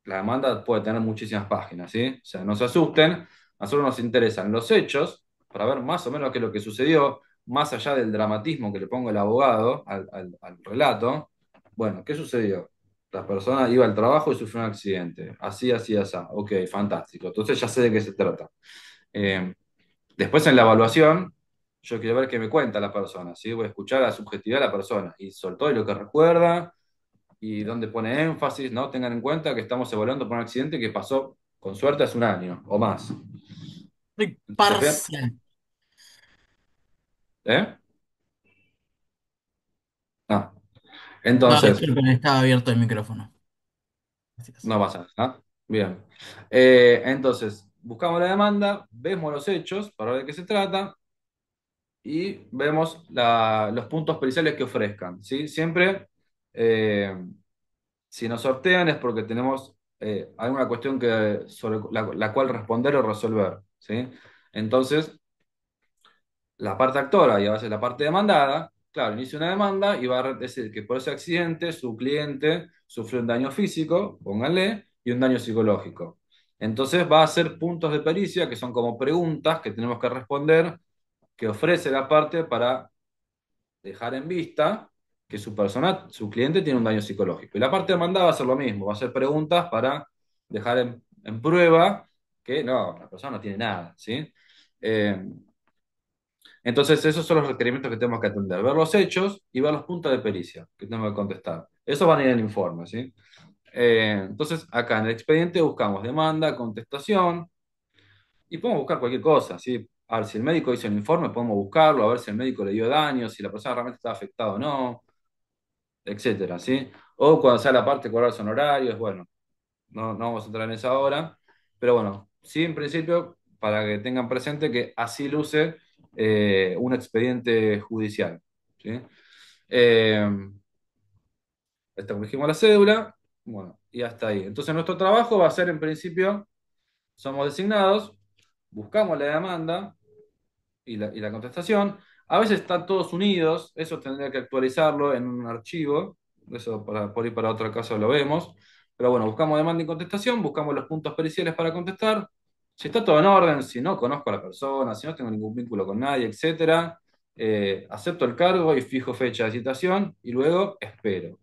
la demanda puede tener muchísimas páginas, ¿sí? O sea, no se asusten, a nosotros nos interesan los hechos, para ver más o menos qué es lo que sucedió, más allá del dramatismo que le pongo el abogado al relato. Bueno, ¿qué sucedió? La persona iba al trabajo y sufrió un accidente. Así, así, así. Ok, fantástico. Entonces ya sé de qué se trata. Eh, Después en la evaluación, yo quiero ver qué me cuenta la persona, ¿sí? Voy a escuchar la subjetividad de la persona y sobre todo lo que recuerda y dónde pone énfasis, ¿no? Tengan en cuenta que estamos evaluando por un accidente que pasó, con suerte, hace un año o más. Soy Entonces, parcial. ¿eh? Ah, No, entonces, disculpen, estaba abierto el micrófono. Gracias. no pasa nada. Bien. Entonces, buscamos la demanda, vemos los hechos para ver de qué se trata y vemos los puntos periciales que ofrezcan, ¿sí? Siempre, eh, si nos sortean es porque tenemos alguna cuestión sobre la cual responder o resolver, ¿sí? Entonces, la parte actora y a veces la parte demandada claro, inicia una demanda y va a decir que por ese accidente su cliente sufrió un daño físico, pónganle, y un daño psicológico. Entonces va a hacer puntos de pericia, que son como preguntas que tenemos que responder, que ofrece la parte para dejar en vista que su persona, su cliente tiene un daño psicológico. Y la parte demandada va a hacer lo mismo, va a hacer preguntas para dejar en prueba que no, la persona no tiene nada, ¿sí? Eh, entonces, esos son los requerimientos que tenemos que atender, ver los hechos y ver los puntos de pericia que tenemos que contestar. Eso van a ir en el informe, ¿sí? Entonces, acá en el expediente buscamos demanda, contestación y podemos buscar cualquier cosa, ¿sí? A ver, si el médico hizo el informe, podemos buscarlo, a ver si el médico le dio daño, si la persona realmente está afectada o no, etcétera, ¿sí? O cuando sea la parte de cobrar los honorarios, bueno, no vamos a entrar en esa ahora, pero bueno, sí, en principio, para que tengan presente que así luce un expediente judicial, ¿sí? Eh, Establecimos la cédula, bueno, y hasta ahí. Entonces, nuestro trabajo va a ser, en principio, somos designados, buscamos la demanda y la contestación. A veces están todos unidos, eso tendría que actualizarlo en un archivo, eso por ir para otro caso lo vemos. Pero bueno, buscamos demanda y contestación, buscamos los puntos periciales para contestar. Si está todo en orden, si no conozco a la persona, si no tengo ningún vínculo con nadie, etcétera, acepto el cargo y fijo fecha de citación y luego espero.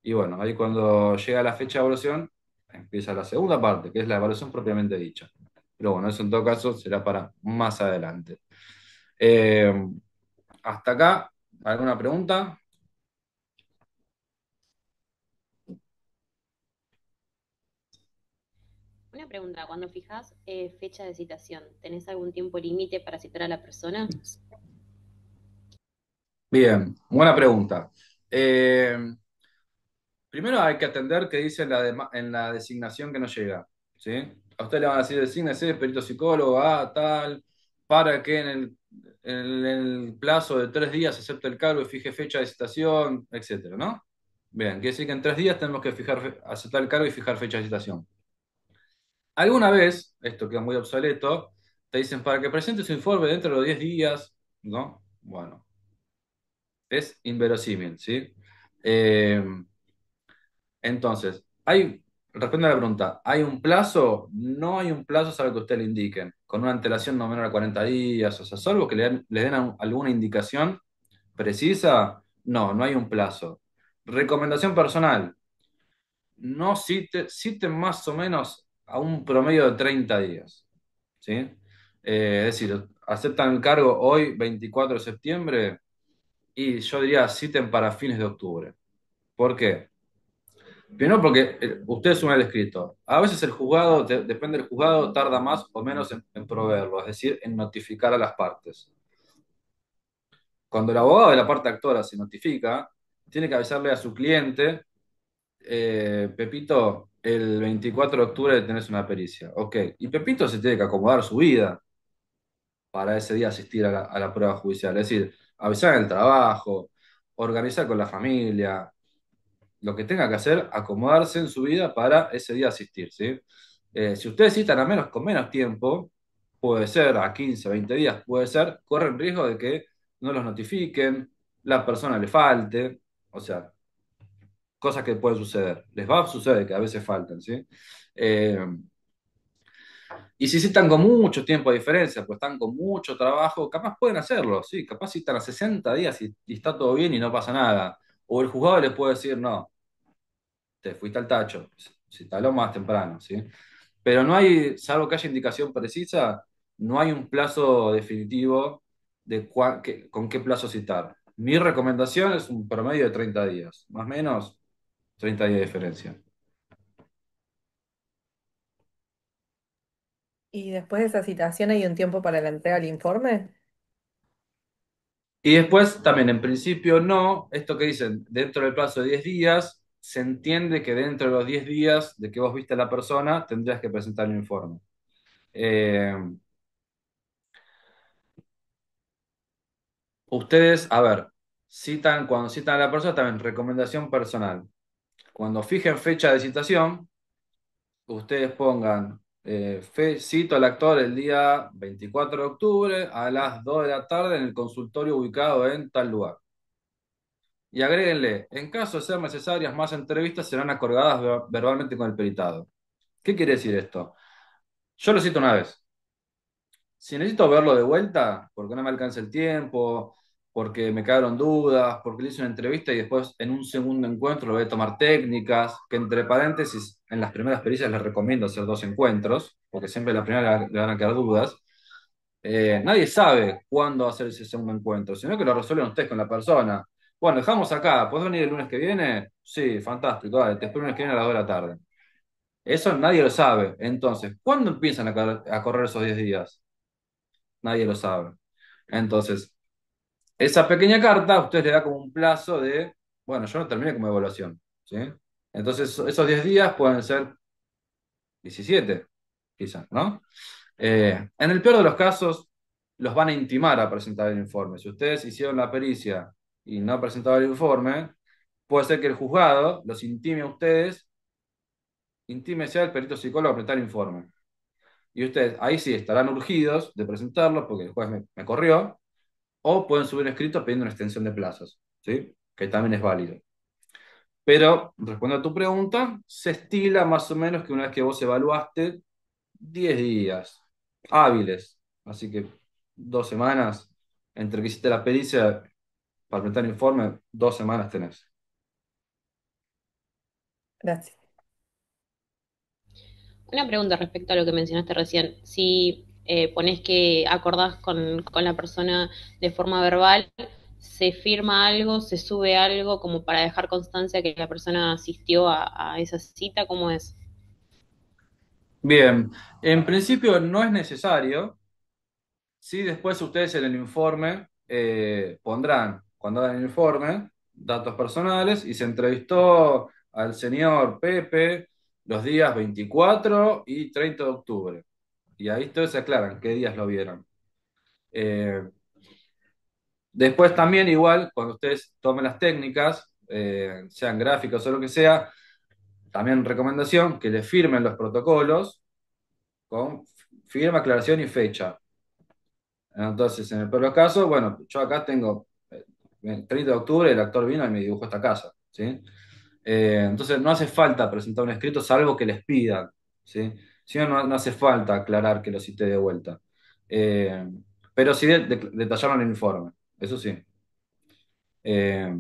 Y bueno, ahí cuando llega la fecha de evaluación, empieza la segunda parte, que es la evaluación propiamente dicha. Pero bueno, eso en todo caso será para más adelante. Eh, Hasta acá, ¿alguna pregunta? Una pregunta, cuando fijas fecha de citación, ¿tenés algún tiempo límite para citar a la persona? Bien, buena pregunta. Eh, Primero hay que atender qué dice en la designación que nos llega, ¿sí? A usted le van a decir, desígnese, perito psicólogo, tal, para que en el plazo de 3 días acepte el cargo y fije fecha de citación, etcétera, ¿no? Bien, quiere decir que en 3 días tenemos que aceptar el cargo y fijar fecha de citación. Alguna vez, esto queda muy obsoleto, te dicen para que presente su informe dentro de los 10 días, ¿no? Bueno, es inverosímil, ¿sí? Eh, entonces, responde a la pregunta, ¿hay un plazo? No hay un plazo, salvo que usted le indiquen, con una antelación no menor a 40 días, o sea, salvo que le den alguna indicación precisa, no hay un plazo. Recomendación personal, no cite más o menos a un promedio de 30 días, ¿sí? Es decir, aceptan el cargo hoy, 24 de septiembre, y yo diría citen para fines de octubre. ¿Por qué? Primero porque usted es el escrito. A veces el juzgado, depende del juzgado, tarda más o menos en proveerlo, es decir, en notificar a las partes. Cuando el abogado de la parte actora se notifica, tiene que avisarle a su cliente, Pepito, el 24 de octubre tenés una pericia. Ok, y Pepito se tiene que acomodar su vida para ese día asistir a la prueba judicial, es decir, avisar en el trabajo, organizar con la familia, lo que tenga que hacer, acomodarse en su vida para ese día asistir, ¿sí? Si ustedes citan con menos tiempo, puede ser a 15, 20 días, puede ser, corren riesgo de que no los notifiquen, la persona le falte, o sea, cosas que pueden suceder. Les va a suceder que a veces faltan, ¿sí? Eh, y si citan con mucho tiempo de diferencia, pues están con mucho trabajo, capaz pueden hacerlo, ¿sí? Capaz citan a 60 días y está todo bien y no pasa nada. O el juzgado les puede decir, no, te fuiste al tacho, cítalo más temprano, ¿sí? Pero no hay, salvo que haya indicación precisa, no hay un plazo definitivo de con qué plazo citar. Mi recomendación es un promedio de 30 días, más o menos 30 días de diferencia. ¿Y después de esa citación hay un tiempo para la entrega del informe? Y después también, en principio, no, esto que dicen, dentro del plazo de 10 días, se entiende que dentro de los 10 días de que vos viste a la persona, tendrías que presentar un informe. Eh, Ustedes, a ver, cuando citan a la persona, también recomendación personal. Cuando fijen fecha de citación, ustedes pongan Cito al actor el día 24 de octubre a las 2 de la tarde en el consultorio ubicado en tal lugar. Y agréguenle, en caso de ser necesarias más entrevistas, serán acordadas verbalmente con el peritado. ¿Qué quiere decir esto? Yo lo cito una vez. Si necesito verlo de vuelta, porque no me alcanza el tiempo, porque me quedaron dudas, porque le hice una entrevista y después en un segundo encuentro lo voy a tomar técnicas, que entre paréntesis, en las primeras pericias les recomiendo hacer 2 encuentros, porque siempre en la primera le van a quedar dudas. Nadie sabe cuándo hacer ese segundo encuentro, sino que lo resuelven ustedes con la persona. Bueno, dejamos acá, ¿puedes venir el lunes que viene? Sí, fantástico, dale, te espero el lunes que viene a las 2 de la tarde. Eso nadie lo sabe. Entonces, ¿cuándo empiezan a correr esos 10 días? Nadie lo sabe. Entonces, esa pequeña carta a usted le da como un plazo de, bueno, yo no terminé como evaluación, ¿sí? Entonces, esos 10 días pueden ser 17 quizás, ¿no? En el peor de los casos, los van a intimar a presentar el informe. Si ustedes hicieron la pericia y no presentaron el informe, puede ser que el juzgado los intime a ustedes, intime sea el perito psicólogo a presentar el informe. Y ustedes ahí sí estarán urgidos de presentarlo porque el juez me corrió, o pueden subir un escrito pidiendo una extensión de plazos, ¿sí? Que también es válido. Pero, respondiendo a tu pregunta, se estila más o menos que una vez que vos evaluaste, 10 días hábiles. Así que 2 semanas entre que hiciste la pericia para presentar el informe, 2 semanas tenés. Gracias. Una pregunta respecto a lo que mencionaste recién. Si pones que acordás con la persona de forma verbal, ¿se firma algo, se sube algo como para dejar constancia que la persona asistió a esa cita? ¿Cómo es? Bien, en principio no es necesario. Sí, después ustedes en el informe pondrán, cuando hagan el informe, datos personales y se entrevistó al señor Pepe los días 24 y 30 de octubre. Y ahí ustedes se aclaran qué días lo vieron. Eh, Después también igual, cuando ustedes tomen las técnicas, sean gráficas o lo que sea, también recomendación que le firmen los protocolos con firma, aclaración y fecha. Entonces, en el peor de los casos, bueno, yo acá tengo el 30 de octubre, el actor vino y me dibujó esta casa, ¿sí? Entonces, no hace falta presentar un escrito salvo que les pidan, ¿sí? Si no, no hace falta aclarar que lo cité de vuelta. Eh, pero sí detallaron el informe, eso sí. Eh,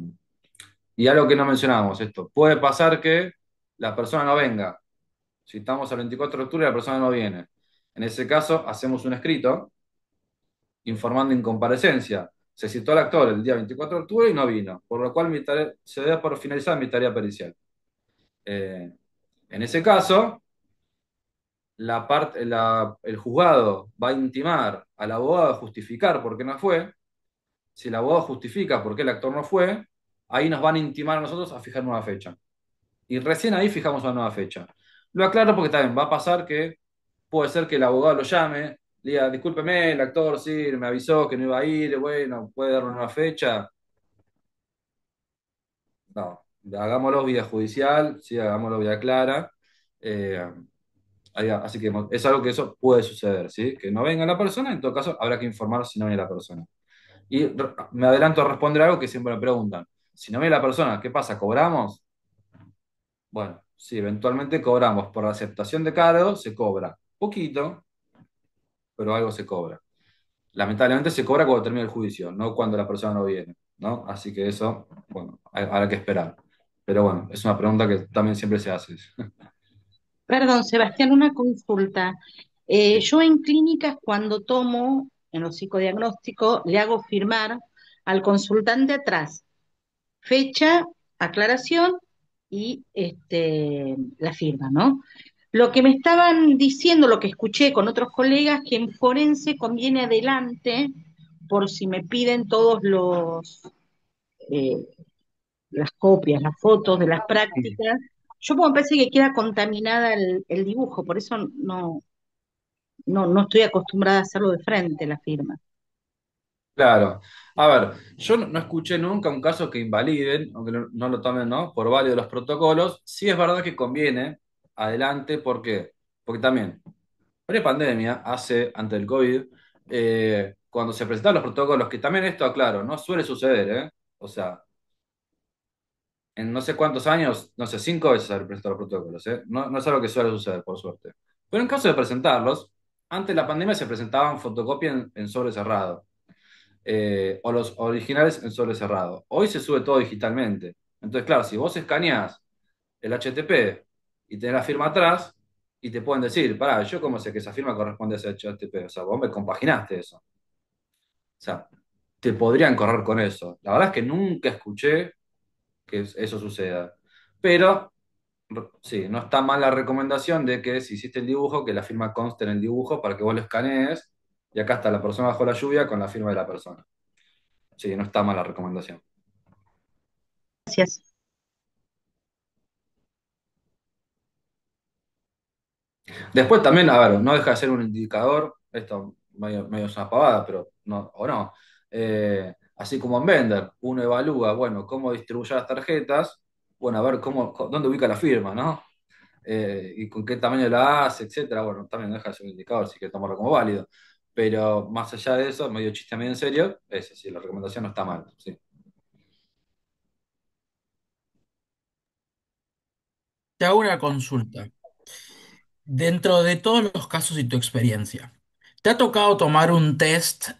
y algo que no mencionábamos, esto, puede pasar que la persona no venga. Si estamos al 24 de octubre y la persona no viene. En ese caso, hacemos un escrito informando en comparecencia. Se citó al actor el día 24 de octubre y no vino, por lo cual se da por finalizar mi tarea pericial. Eh, en ese caso, el juzgado va a intimar al abogado a justificar por qué no fue. Si el abogado justifica por qué el actor no fue, ahí nos van a intimar a nosotros a fijar nueva fecha. Y recién ahí fijamos una nueva fecha. Lo aclaro porque también va a pasar que puede ser que el abogado lo llame, le diga, discúlpeme, el actor sí me avisó que no iba a ir, bueno, puede dar una nueva fecha. No, hagámoslo vía judicial, sí, hagámoslo vía clara. Eh, Así que es algo que eso puede suceder, ¿sí? Que no venga la persona, en todo caso habrá que informar si no viene la persona. Y me adelanto a responder algo que siempre me preguntan. Si no viene la persona, ¿qué pasa? ¿Cobramos? Bueno, sí, eventualmente cobramos. Por aceptación de cargo se cobra. Poquito, pero algo se cobra. Lamentablemente se cobra cuando termina el juicio, no cuando la persona no viene, ¿no? Así que eso, bueno, habrá que esperar. Pero bueno, es una pregunta que también siempre se hace. Perdón, Sebastián, una consulta. Sí. Yo en clínicas cuando tomo, en los psicodiagnósticos, le hago firmar al consultante atrás fecha, aclaración y la firma, ¿no? Lo que me estaban diciendo, lo que escuché con otros colegas, que en forense conviene adelante por si me piden todos eh, las copias, las fotos de las prácticas. Yo como me parece que queda contaminada el dibujo, por eso no estoy acostumbrada a hacerlo de frente, la firma. Claro. A ver, yo no escuché nunca un caso que invaliden, aunque no lo tomen, ¿no? Por válido los protocolos. Sí es verdad que conviene adelante, ¿por qué? Porque también Pre-pandemia, antes del COVID, cuando se presentaban los protocolos, que también esto aclaro, no suele suceder, ¿eh? O sea, en no sé cuántos años, no sé, 5 veces haber presentado los protocolos, ¿eh? No, no es algo que suele suceder, por suerte. Pero en caso de presentarlos, antes de la pandemia se presentaban fotocopia en sobre cerrado, o los originales en sobre cerrado. Hoy se sube todo digitalmente. Entonces, claro, si vos escaneás el HTTP y tenés la firma atrás, y te pueden decir, pará, yo cómo sé que esa firma corresponde a ese HTTP, o sea, vos me compaginaste eso. O sea, te podrían correr con eso. La verdad es que nunca escuché que eso suceda. Pero sí, no está mal la recomendación de que si hiciste el dibujo, que la firma conste en el dibujo para que vos lo escanees y acá está la persona bajo la lluvia con la firma de la persona. Sí, no está mal la recomendación. Gracias. Después también, a ver, no deja de ser un indicador, esto medio es una pavada, pero no, o no. Así como en Vender, uno evalúa, bueno, cómo distribuye las tarjetas, bueno, a ver dónde ubica la firma, ¿no? Y con qué tamaño la hace, etcétera. Bueno, también no deja de ser un indicador, así que tomarlo como válido. Pero más allá de eso, medio chiste, medio en serio, eso sí, la recomendación no está mal, sí. Te hago una consulta. Dentro de todos los casos y tu experiencia, ¿te ha tocado tomar un test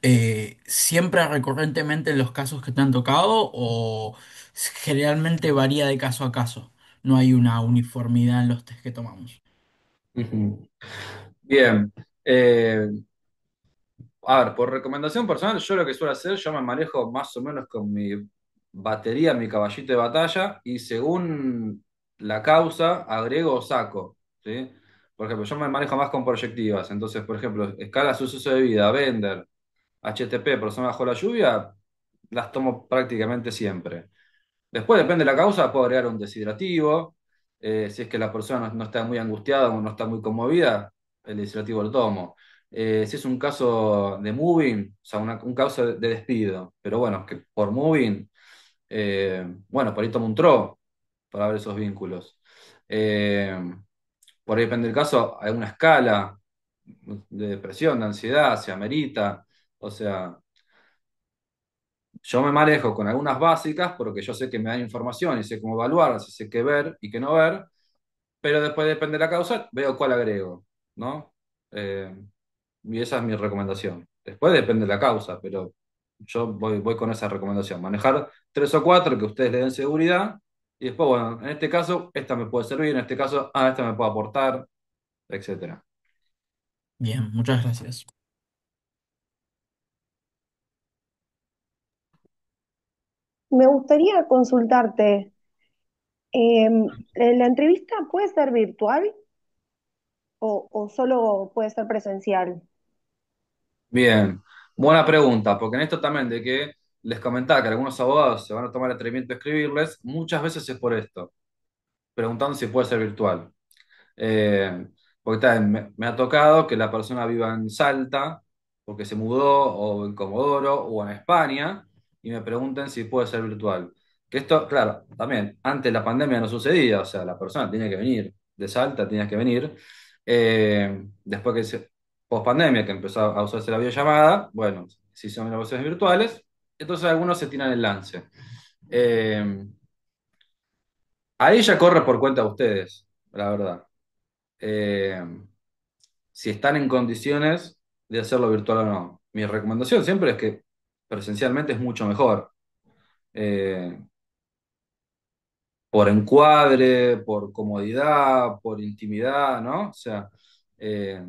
siempre recurrentemente en los casos que te han tocado o generalmente varía de caso a caso? No hay una uniformidad en los test que tomamos. Ujú. Bien. Eh, A ver, por recomendación personal, yo lo que suelo hacer, yo me manejo más o menos con mi batería, mi caballito de batalla, y según la causa, agrego o saco, ¿sí? Por ejemplo, yo me manejo más con proyectivas, entonces, por ejemplo, escala su uso de vida, Bender, HTTP, persona bajo la lluvia, las tomo prácticamente siempre. Después, depende de la causa, puedo agregar un deshidratativo. Si es que la persona no está muy angustiada o no está muy conmovida, el deshidratativo lo tomo. Si es un caso de moving, o sea, un caso de despido, pero bueno, que por moving, bueno, por ahí tomo un TRO para ver esos vínculos. Eh, por ahí depende del caso, hay una escala de depresión, de ansiedad, se amerita. O sea, yo me manejo con algunas básicas porque yo sé que me dan información y sé cómo evaluarlas y sé qué ver y qué no ver, pero después depende de la causa, veo cuál agrego, ¿no? Eh, y esa es mi recomendación. Después depende de la causa, pero yo voy con esa recomendación. Manejar 3 o 4 que ustedes le den seguridad y después, bueno, en este caso, esta me puede servir, en este caso, esta me puede aportar, etcétera. Bien, muchas gracias. Me gustaría consultarte, ¿la entrevista puede ser virtual o solo puede ser presencial? Bien, buena pregunta, porque en esto también de que les comentaba que algunos abogados se van a tomar el atrevimiento de escribirles, muchas veces es por esto, preguntando si puede ser virtual. Eh, Porque también me ha tocado que la persona viva en Salta, porque se mudó, o en Comodoro, o en España, y me pregunten si puede ser virtual. Que esto, claro, también, antes de la pandemia no sucedía, o sea, la persona tenía que venir de Salta, tenía que venir. Después post pandemia, que empezó a usarse la videollamada, bueno, si son negocios virtuales, entonces algunos se tiran el lance. Eh, Ahí ya corre por cuenta de ustedes, la verdad. Eh, si están en condiciones de hacerlo virtual o no. Mi recomendación siempre es que presencialmente es mucho mejor. Eh, por encuadre, por comodidad, por intimidad, ¿no? O sea, eh,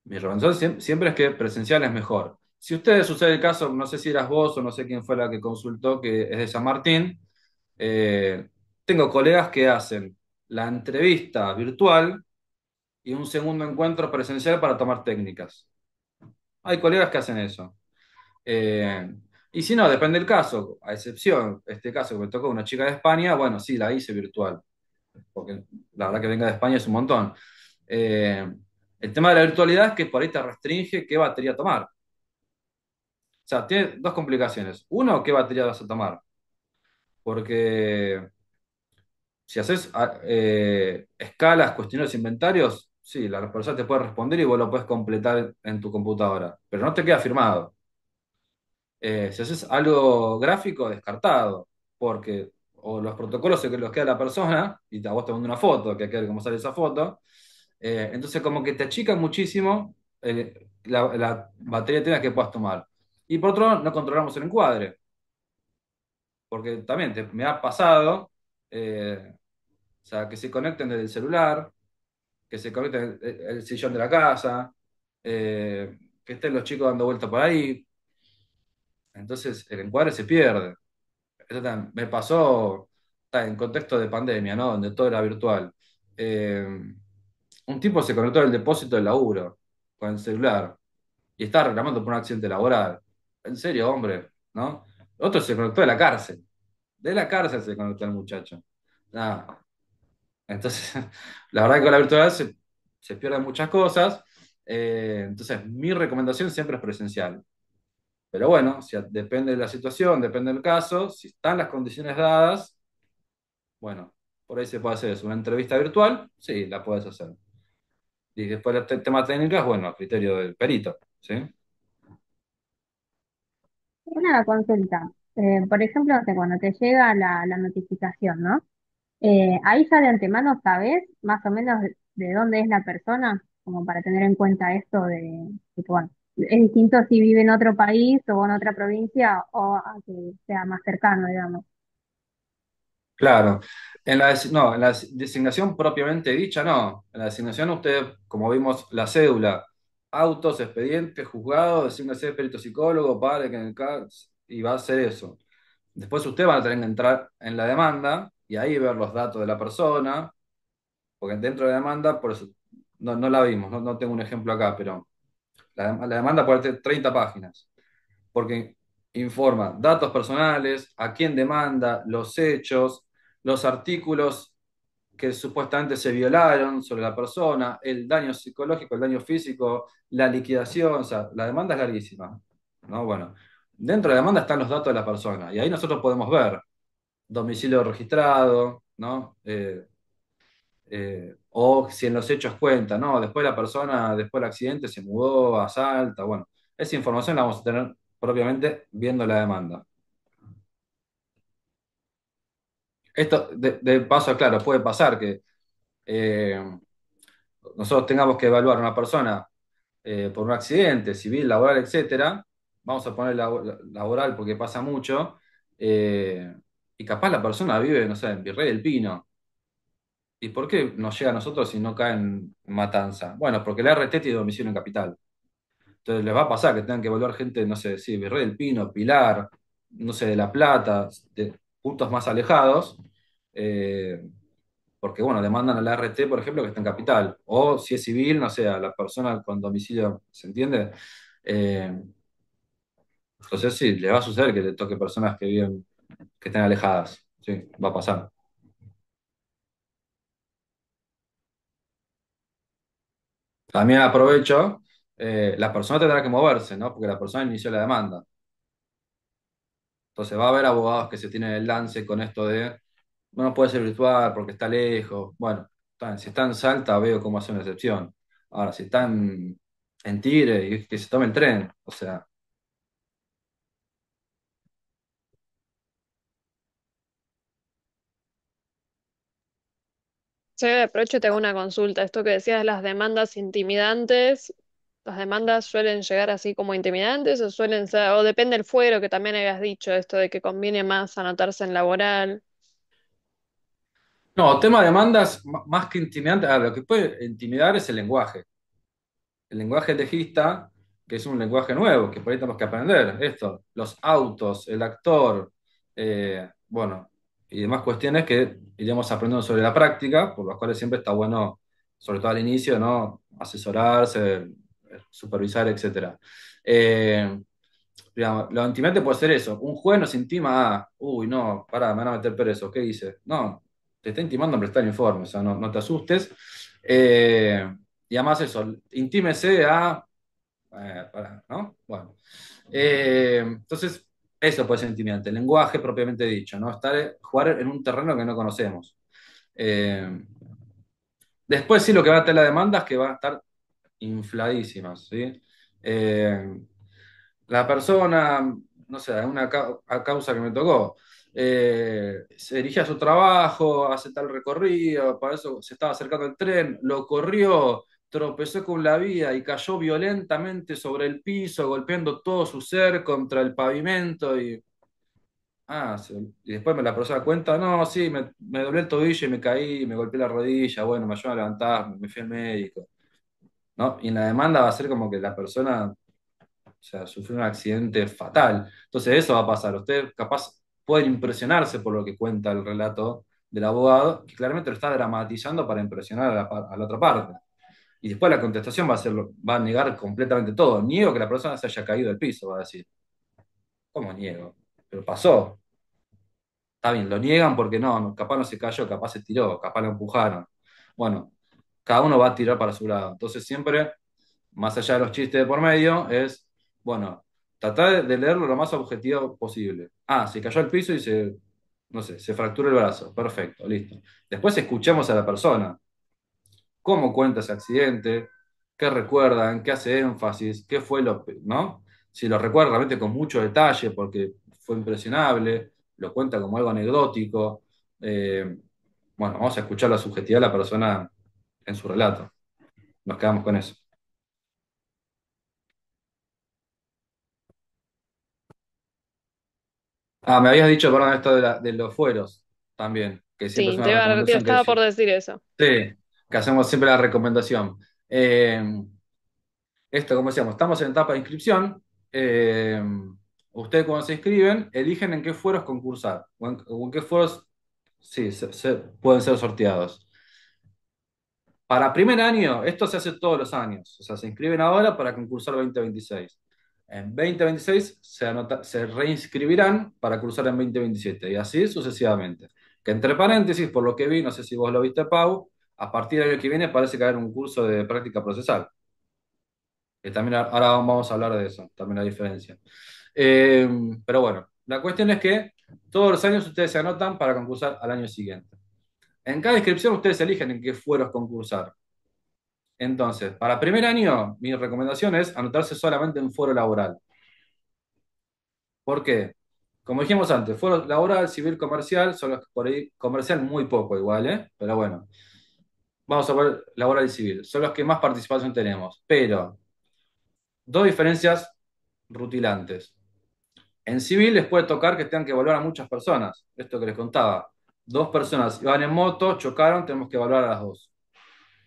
mi recomendación siempre es que presencial es mejor. Si ustedes sucede el caso, no sé si eras vos o no sé quién fue la que consultó, que es de San Martín, eh, tengo colegas que hacen la entrevista virtual y un segundo encuentro presencial para tomar técnicas. Hay colegas que hacen eso. Eh, y si no, depende del caso. A excepción, este caso que me tocó una chica de España, bueno, sí, la hice virtual, porque la verdad que venga de España es un montón. Eh, el tema de la virtualidad es que por ahí te restringe qué batería tomar. O sea, tiene dos complicaciones. Uno, qué batería vas a tomar. Porque si haces escalas, cuestionarios, inventarios, sí, la persona te puede responder y vos lo puedes completar en tu computadora, pero no te queda firmado. Si haces algo gráfico, descartado, porque o los protocolos se que los queda la persona, y a vos te manda una foto, que hay que ver cómo sale esa foto, entonces como que te achica muchísimo la batería de temas que puedas tomar. Y por otro lado, no controlamos el encuadre, porque también me ha pasado, o sea, que se conecten desde el celular, que se conecten el sillón de la casa, que estén los chicos dando vueltas por ahí, entonces el encuadre se pierde. Eso me pasó en contexto de pandemia, ¿no? Donde todo era virtual. Eh, un tipo se conectó al depósito del laburo con el celular y estaba reclamando por un accidente laboral. En serio, hombre, ¿no? Otro se conectó de la cárcel. De la cárcel se conectó el muchacho. Nada. Entonces, la verdad que con la virtualidad se pierden muchas cosas. Entonces, mi recomendación siempre es presencial. Pero bueno, si depende de la situación, depende del caso, si están las condiciones dadas, bueno, por ahí se puede hacer eso. Una entrevista virtual, sí, la puedes hacer. Y después el tema técnico es, bueno, a criterio del perito, ¿sí? Una consulta. Por ejemplo, no sé, cuando te llega la notificación, ¿no? Ahí ya de antemano sabes más o menos de dónde es la persona, como para tener en cuenta esto de que, bueno, es distinto si vive en otro país o en otra provincia o a que sea más cercano, digamos. Claro. No, en la designación propiamente dicha, no. En la designación usted, como vimos, la cédula, autos, expedientes, juzgado, designación de perito psicólogo, padre, que en el caso, y va a ser eso. Después usted va a tener que entrar en la demanda y ahí ver los datos de la persona, porque dentro de la demanda, por eso, no la vimos, no tengo un ejemplo acá, pero la demanda puede tener 30 páginas, porque informa datos personales, a quién demanda, los hechos, los artículos que supuestamente se violaron sobre la persona, el daño psicológico, el daño físico, la liquidación, o sea, la demanda es larguísima, ¿no? Bueno, dentro de la demanda están los datos de la persona, y ahí nosotros podemos ver domicilio registrado, ¿no? O si en los hechos cuenta, ¿no? Después la persona, después del accidente, se mudó a Salta, bueno, esa información la vamos a tener propiamente viendo la demanda. Esto, de paso, claro, puede pasar que eh, nosotros tengamos que evaluar a una persona por un accidente civil, laboral, etcétera. Vamos a poner laboral porque pasa mucho. eh, y capaz la persona vive, no sé, en Virrey del Pino. ¿Y por qué nos llega a nosotros y no cae en Matanza? Bueno, porque la RT tiene domicilio en Capital. Entonces les va a pasar que tengan que evaluar gente, no sé, sí, Virrey del Pino, Pilar, no sé, de La Plata, de puntos más alejados. eh, porque bueno, demandan a la RT, por ejemplo, que está en Capital, o si es civil, no sé, a la persona con domicilio, ¿se entiende? Eh, entonces sí, le va a suceder que le toque personas que viven, que estén alejadas, sí, va a pasar. También aprovecho, la persona tendrá que moverse, ¿no? Porque la persona inició la demanda. Entonces va a haber abogados que se tienen el lance con esto de, bueno, puede ser virtual porque está lejos. Bueno, si está en Salta veo cómo hacer una excepción. Ahora, si están en Tigre, y que se tome el tren, o sea. Sí, aprovecho y te hago una consulta. Esto que decías de las demandas intimidantes, ¿las demandas suelen llegar así como intimidantes o suelen ser, o depende del fuero que también habías dicho, esto de que conviene más anotarse en laboral? No, tema de demandas, más que intimidante, lo que puede intimidar es el lenguaje. El lenguaje legista, que es un lenguaje nuevo, que por ahí tenemos que aprender. Esto, los autos, el actor, bueno, y demás cuestiones que iremos aprendiendo sobre la práctica, por las cuales siempre está bueno, sobre todo al inicio, ¿no? Asesorarse, supervisar, etcétera. Eh, digamos, lo intimidante puede ser eso. Un juez nos intima a, uy, no, pará, me van a meter preso, ¿qué hice? No, te está intimando a prestar informe, o sea, no te asustes. Y además eso, intímese a, ¿no? Bueno. Entonces, eso puede ser intimidante, el lenguaje propiamente dicho, ¿no? Jugar en un terreno que no conocemos. Eh, Después sí lo que va a tener la demanda es que van a estar infladísimas, ¿sí? Eh, la persona, no sé, una causa que me tocó, se dirigía a su trabajo, hace tal recorrido, para eso se estaba acercando el tren, lo corrió, tropezó con la vía y cayó violentamente sobre el piso, golpeando todo su ser contra el pavimento y después me la persona cuenta, no, sí, me doblé el tobillo y me caí, me golpeé la rodilla, bueno, me ayudó a levantar, me fui al médico, ¿no? Y en la demanda va a ser como que la persona, o sea, sufrió un accidente fatal. Entonces eso va a pasar. Usted capaz puede impresionarse por lo que cuenta el relato del abogado, que claramente lo está dramatizando para impresionar a la otra parte. Y después la contestación va a ser, va a negar completamente todo. Niego que la persona se haya caído del piso, va a decir. ¿Cómo niego? Pero pasó. Está bien, lo niegan porque capaz no se cayó, capaz se tiró, capaz lo empujaron. Bueno, cada uno va a tirar para su lado. Entonces siempre, más allá de los chistes de por medio, es, bueno, tratar de leerlo lo más objetivo posible. Ah, se cayó al piso y no sé, se fracturó el brazo. Perfecto, listo. Después escuchemos a la persona. ¿Cómo cuenta ese accidente? ¿Qué recuerda? ¿En qué hace énfasis? ¿Qué fue no? Si lo recuerda realmente con mucho detalle porque fue impresionable, lo cuenta como algo anecdótico. eh, bueno, vamos a escuchar la subjetividad de la persona en su relato. Nos quedamos con eso. Ah, me habías dicho, perdón, esto de los fueros también, que siempre es Sí, una te recomendación que estaba por sí, decir eso. que hacemos siempre la recomendación. Esto, como decíamos, estamos en etapa de inscripción. Eh, Ustedes cuando se inscriben, eligen en qué fueros concursar o en qué fueros sí, pueden ser sorteados. Para primer año, esto se hace todos los años. O sea, se inscriben ahora para concursar 2026. En 2026 se reinscribirán para cursar en 2027 y así sucesivamente. Que entre paréntesis, por lo que vi, no sé si vos lo viste, Pau, a partir del año que viene parece que va a haber un curso de práctica procesal. Que también ahora vamos a hablar de eso, también la diferencia. Eh, pero bueno, la cuestión es que todos los años ustedes se anotan para concursar al año siguiente. En cada inscripción ustedes eligen en qué fueros concursar. Entonces, para primer año, mi recomendación es anotarse solamente en foro laboral. ¿Por qué? Como dijimos antes, foro laboral, civil, comercial, son los que por ahí, comercial muy poco igual, ¿eh? Pero bueno, vamos a ver laboral y civil, son los que más participación tenemos. Pero, dos diferencias rutilantes. En civil les puede tocar que tengan que evaluar a muchas personas. Esto que les contaba. Dos personas iban en moto, chocaron, tenemos que evaluar a las dos.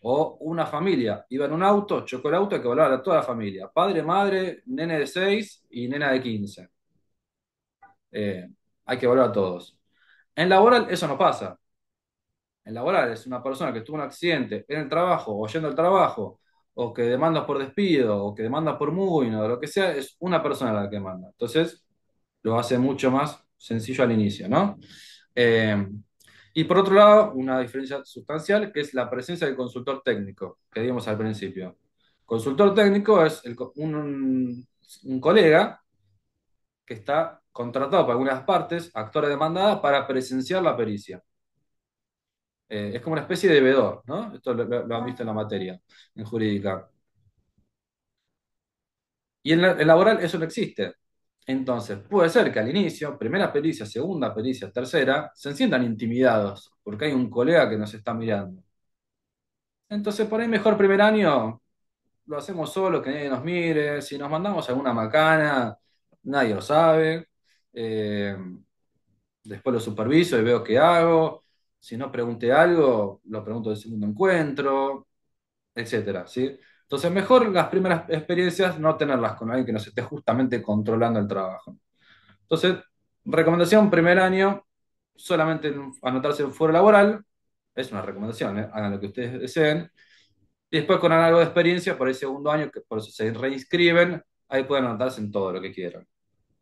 O una familia iba en un auto, chocó el auto, hay que evaluar a toda la familia. Padre, madre, nene de 6 y nena de 15. Eh, Hay que evaluar a todos. En laboral eso no pasa. En laboral es una persona que tuvo un accidente en el trabajo o yendo al trabajo, o que demanda por despido, o que demanda por muino, o lo que sea, es una persona la que manda. Entonces, lo hace mucho más sencillo al inicio, ¿no? Eh, y por otro lado, una diferencia sustancial que es la presencia del consultor técnico, que dimos al principio. Consultor técnico es un colega que está contratado por algunas partes, actora demandada, para presenciar la pericia. Es como una especie de vedor, ¿no? Esto lo han visto en la materia, en jurídica. Y en laboral eso no existe. Entonces, puede ser que al inicio, primera pericia, segunda pericia, tercera, se sientan intimidados porque hay un colega que nos está mirando. Entonces, por ahí mejor primer año lo hacemos solo, que nadie nos mire. Si nos mandamos alguna macana, nadie lo sabe. Eh, Después lo superviso y veo qué hago. Si no pregunté algo, lo pregunto del segundo encuentro, etcétera, ¿sí? Entonces, mejor las primeras experiencias no tenerlas con alguien que nos esté justamente controlando el trabajo. Entonces, recomendación, primer año, solamente anotarse en foro laboral, es una recomendación, ¿eh? Hagan lo que ustedes deseen. Y después con algo de experiencia, por el segundo año, que por eso se reinscriben, ahí pueden anotarse en todo lo que quieran,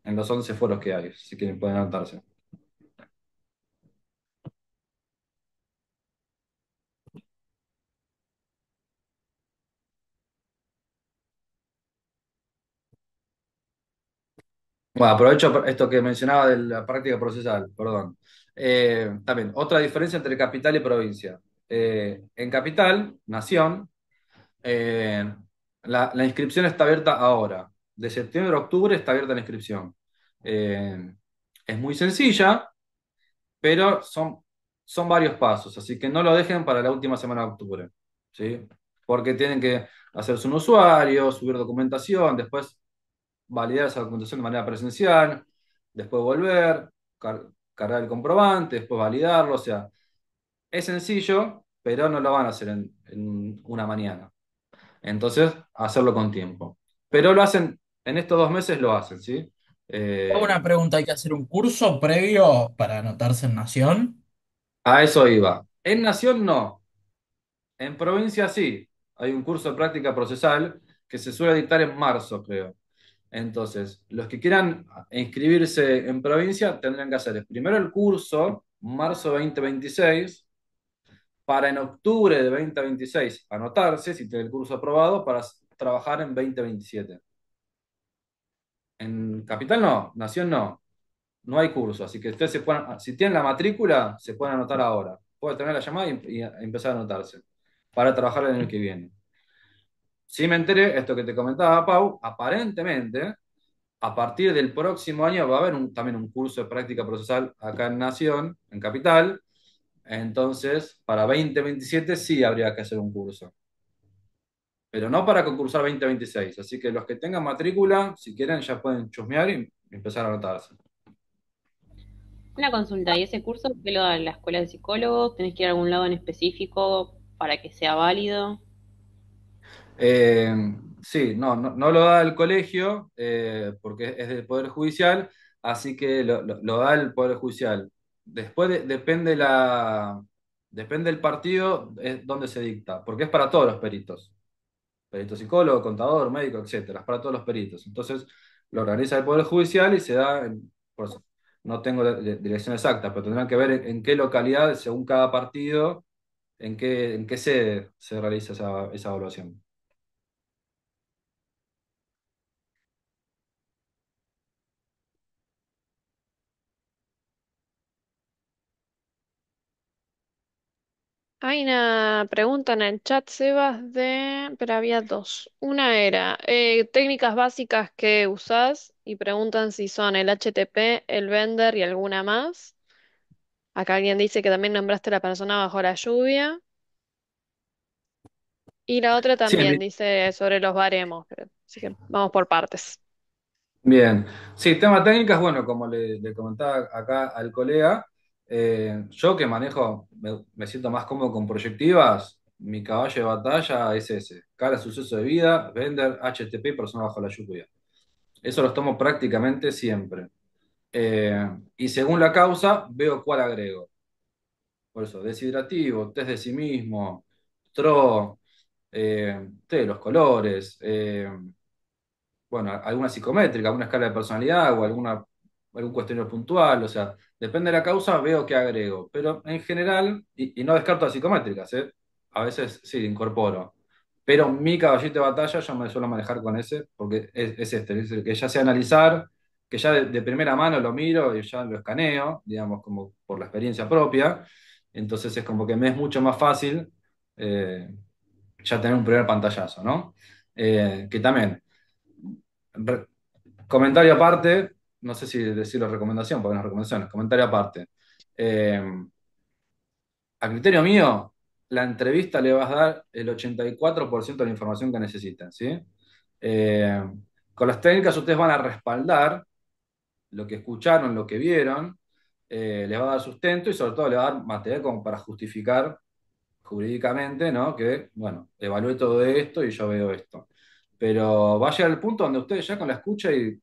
en los 11 foros que hay, si quieren pueden anotarse. Bueno, aprovecho esto que mencionaba de la práctica procesal, perdón. También, otra diferencia entre capital y provincia. En Capital, Nación, eh, la inscripción está abierta ahora. De septiembre a octubre está abierta la inscripción. Eh, es muy sencilla, pero son varios pasos, así que no lo dejen para la última semana de octubre, ¿sí? Porque tienen que hacerse un usuario, subir documentación, después validar esa documentación de manera presencial, después volver, cargar el comprobante, después validarlo, o sea, es sencillo, pero no lo van a hacer en una mañana. Entonces, hacerlo con tiempo. Pero lo hacen, en estos 2 meses lo hacen, ¿sí? Hago Eh, una pregunta, ¿hay que hacer un curso previo para anotarse en Nación? a eso iba. En Nación no. En provincia sí, hay un curso de práctica procesal que se suele dictar en marzo, creo. Entonces, los que quieran inscribirse en provincia tendrán que hacer primero el curso, marzo 2026, para en octubre de 2026 anotarse, si tiene el curso aprobado, para trabajar en 2027. En Capital no, Nación no, no hay curso, así que ustedes si tienen la matrícula, se pueden anotar ahora. Pueden tener la llamada y empezar a anotarse para trabajar el año que viene. Sí me enteré, esto que te comentaba, Pau, aparentemente, a partir del próximo año va a haber también un curso de práctica procesal acá en Nación, en Capital. Entonces, para 2027 sí habría que hacer un curso, pero no para concursar 2026. Así que los que tengan matrícula, si quieren, ya pueden chusmear y empezar a anotarse. Una consulta, ¿y ese curso qué lo da la escuela de psicólogos? ¿Tenés que ir a algún lado en específico para que sea válido? Eh, sí, no lo da el colegio porque es del Poder Judicial, así que lo da el Poder Judicial. Después depende del partido es donde se dicta, porque es para todos los peritos. Perito psicólogo, contador, médico, etcétera, es para todos los peritos. Entonces lo organiza el Poder Judicial y se da, por eso, no tengo la dirección exacta, pero tendrán que ver en qué localidad, según cada partido, en qué sede se realiza esa evaluación. Hay una pregunta en el chat, Sebas, pero había dos. Una era técnicas básicas que usás y preguntan si son el HTP, el Bender y alguna más. Acá alguien dice que también nombraste a la persona bajo la lluvia. Y la otra Sí, también dice sobre los baremos, pero, así que vamos por partes. bien. Sí, tema técnicas, bueno, como le comentaba acá al colega, yo que manejo, me siento más cómodo con proyectivas, mi caballo de batalla es ese. Cada suceso de vida, Bender, HTP, persona bajo la lluvia. Eso los tomo prácticamente siempre. Y según la causa, veo cuál agrego. Por eso, deshidratativo, test de sí mismo, TRO, test de los colores, bueno, alguna psicométrica, alguna escala de personalidad o algún cuestionario puntual, o sea, depende de la causa, veo qué agrego. Pero en general, y no descarto las psicométricas, ¿eh? A veces sí, incorporo. Pero mi caballito de batalla yo me suelo manejar con ese, porque es el que ya sé analizar, que ya de primera mano lo miro y ya lo escaneo, digamos, como por la experiencia propia. Entonces es como que me es mucho más fácil eh, ya tener un primer pantallazo, ¿no? Que también. Re- Comentario aparte, no sé si decirlo recomendación, porque no es recomendaciones, comentario aparte. Eh, a criterio mío, la entrevista le vas a dar el 84% de la información que necesitan, ¿sí? Eh, con las técnicas ustedes van a respaldar lo que escucharon, lo que vieron, les va a dar sustento y sobre todo les va a dar material como para justificar jurídicamente, ¿no? Que, bueno, evalué todo esto y yo veo esto. Pero va a llegar el punto donde ustedes ya con la escucha y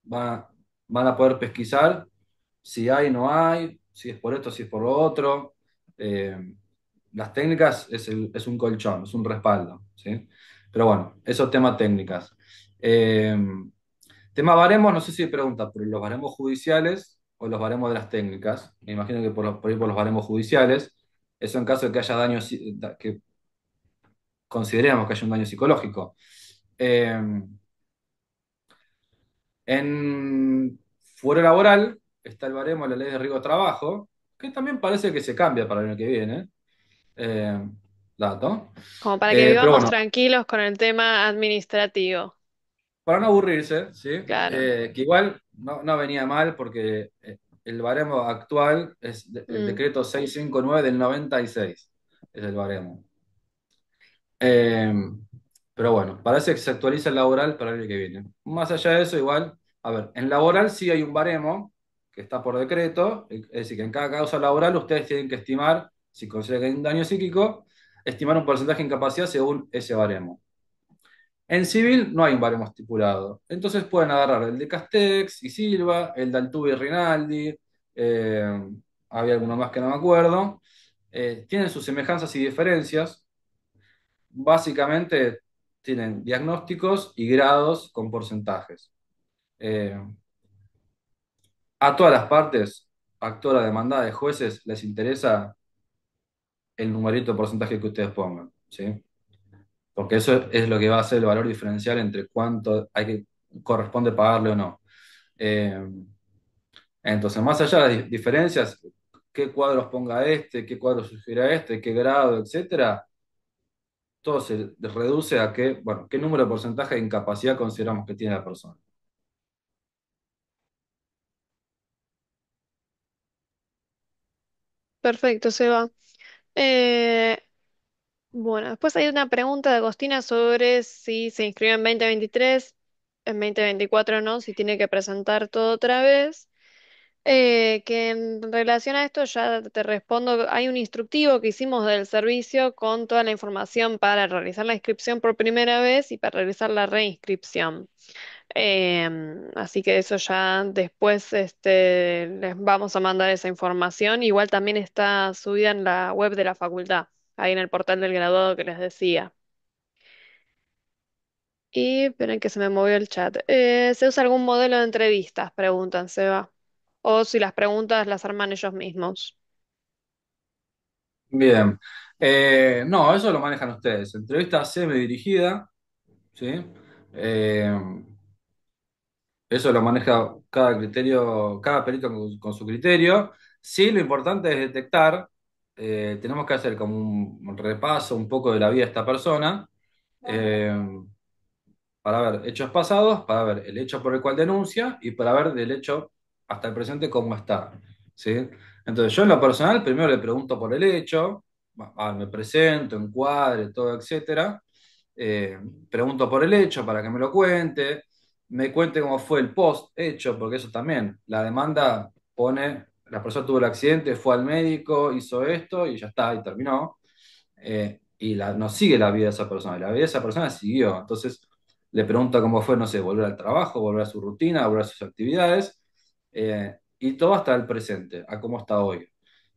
van, van a poder pesquisar si hay, no hay, si es por esto, si es por lo otro. Eh, las técnicas es un colchón, es un respaldo, ¿sí? Pero bueno, esos temas técnicas. Eh, tema baremos, no sé si pregunta por los baremos judiciales o los baremos de las técnicas. Me imagino que por ahí por los baremos judiciales. Eso en caso de que haya daño, que consideremos que haya un daño psicológico. Eh, En fuero laboral está el baremo de la ley de riesgo de trabajo, que también parece que se cambia para el año que viene. eh, dato. Como para que Pero vivamos bueno, tranquilos con el tema administrativo. para no aburrirse, ¿sí? Claro. Que igual no venía mal porque el baremo actual es el Mm. decreto 659 del 96, es el baremo. Eh, pero bueno, parece que se actualiza el laboral para el año que viene. Más allá de eso, igual, a ver, en laboral sí hay un baremo que está por decreto, es decir, que en cada causa laboral ustedes tienen que estimar, si consideran que hay un daño psíquico, estimar un porcentaje de incapacidad según ese baremo. En civil no hay un baremo estipulado. Entonces pueden agarrar el de Castex y Silva, el de Altuve y Rinaldi, eh, había alguno más que no me acuerdo. Tienen sus semejanzas y diferencias. Básicamente tienen diagnósticos y grados con porcentajes. Eh, a todas las partes, actora, demandada de jueces, les interesa el numerito de porcentaje que ustedes pongan, ¿sí? Porque eso es lo que va a ser el valor diferencial entre cuánto corresponde pagarle o no. Eh, entonces, más allá de las diferencias, qué cuadros ponga este, qué cuadros sugiera este, qué grado, etcétera, todo se reduce a qué, bueno, qué número de porcentaje de incapacidad consideramos que tiene la persona. Perfecto, Seba. Eh, bueno, después hay una pregunta de Agostina sobre si se inscribió en 2023, en 2024 no, si tiene que presentar todo otra vez. Que en relación a esto ya te respondo, hay un instructivo que hicimos del servicio con toda la información para realizar la inscripción por primera vez y para realizar la reinscripción. Así que eso ya después les vamos a mandar esa información. Igual también está subida en la web de la facultad, ahí en el portal del graduado que les decía. Y esperen que se me movió el chat. ¿Se usa algún modelo de entrevistas? Preguntan, Seba. O si las preguntas las arman ellos mismos. Bien. No, eso lo manejan ustedes. Entrevista semi-dirigida, ¿sí? Eh, Eso lo maneja cada criterio, cada perito con su criterio. Sí, lo importante es detectar, tenemos que hacer como un repaso un poco de la vida de esta persona, eh, para ver hechos pasados, para ver el hecho por el cual denuncia y para ver del hecho hasta el presente cómo está, ¿sí? Entonces yo en lo personal primero le pregunto por el hecho, me presento, encuadre, todo, etcétera. Eh, Pregunto por el hecho para que me cuente cómo fue el post hecho, porque eso también, la demanda pone, la persona tuvo el accidente, fue al médico, hizo esto y ya está, y terminó. No sigue la vida de esa persona, la vida de esa persona siguió. Entonces le pregunta cómo fue, no sé, volver al trabajo, volver a su rutina, volver a sus actividades, y todo hasta el presente, a cómo está hoy.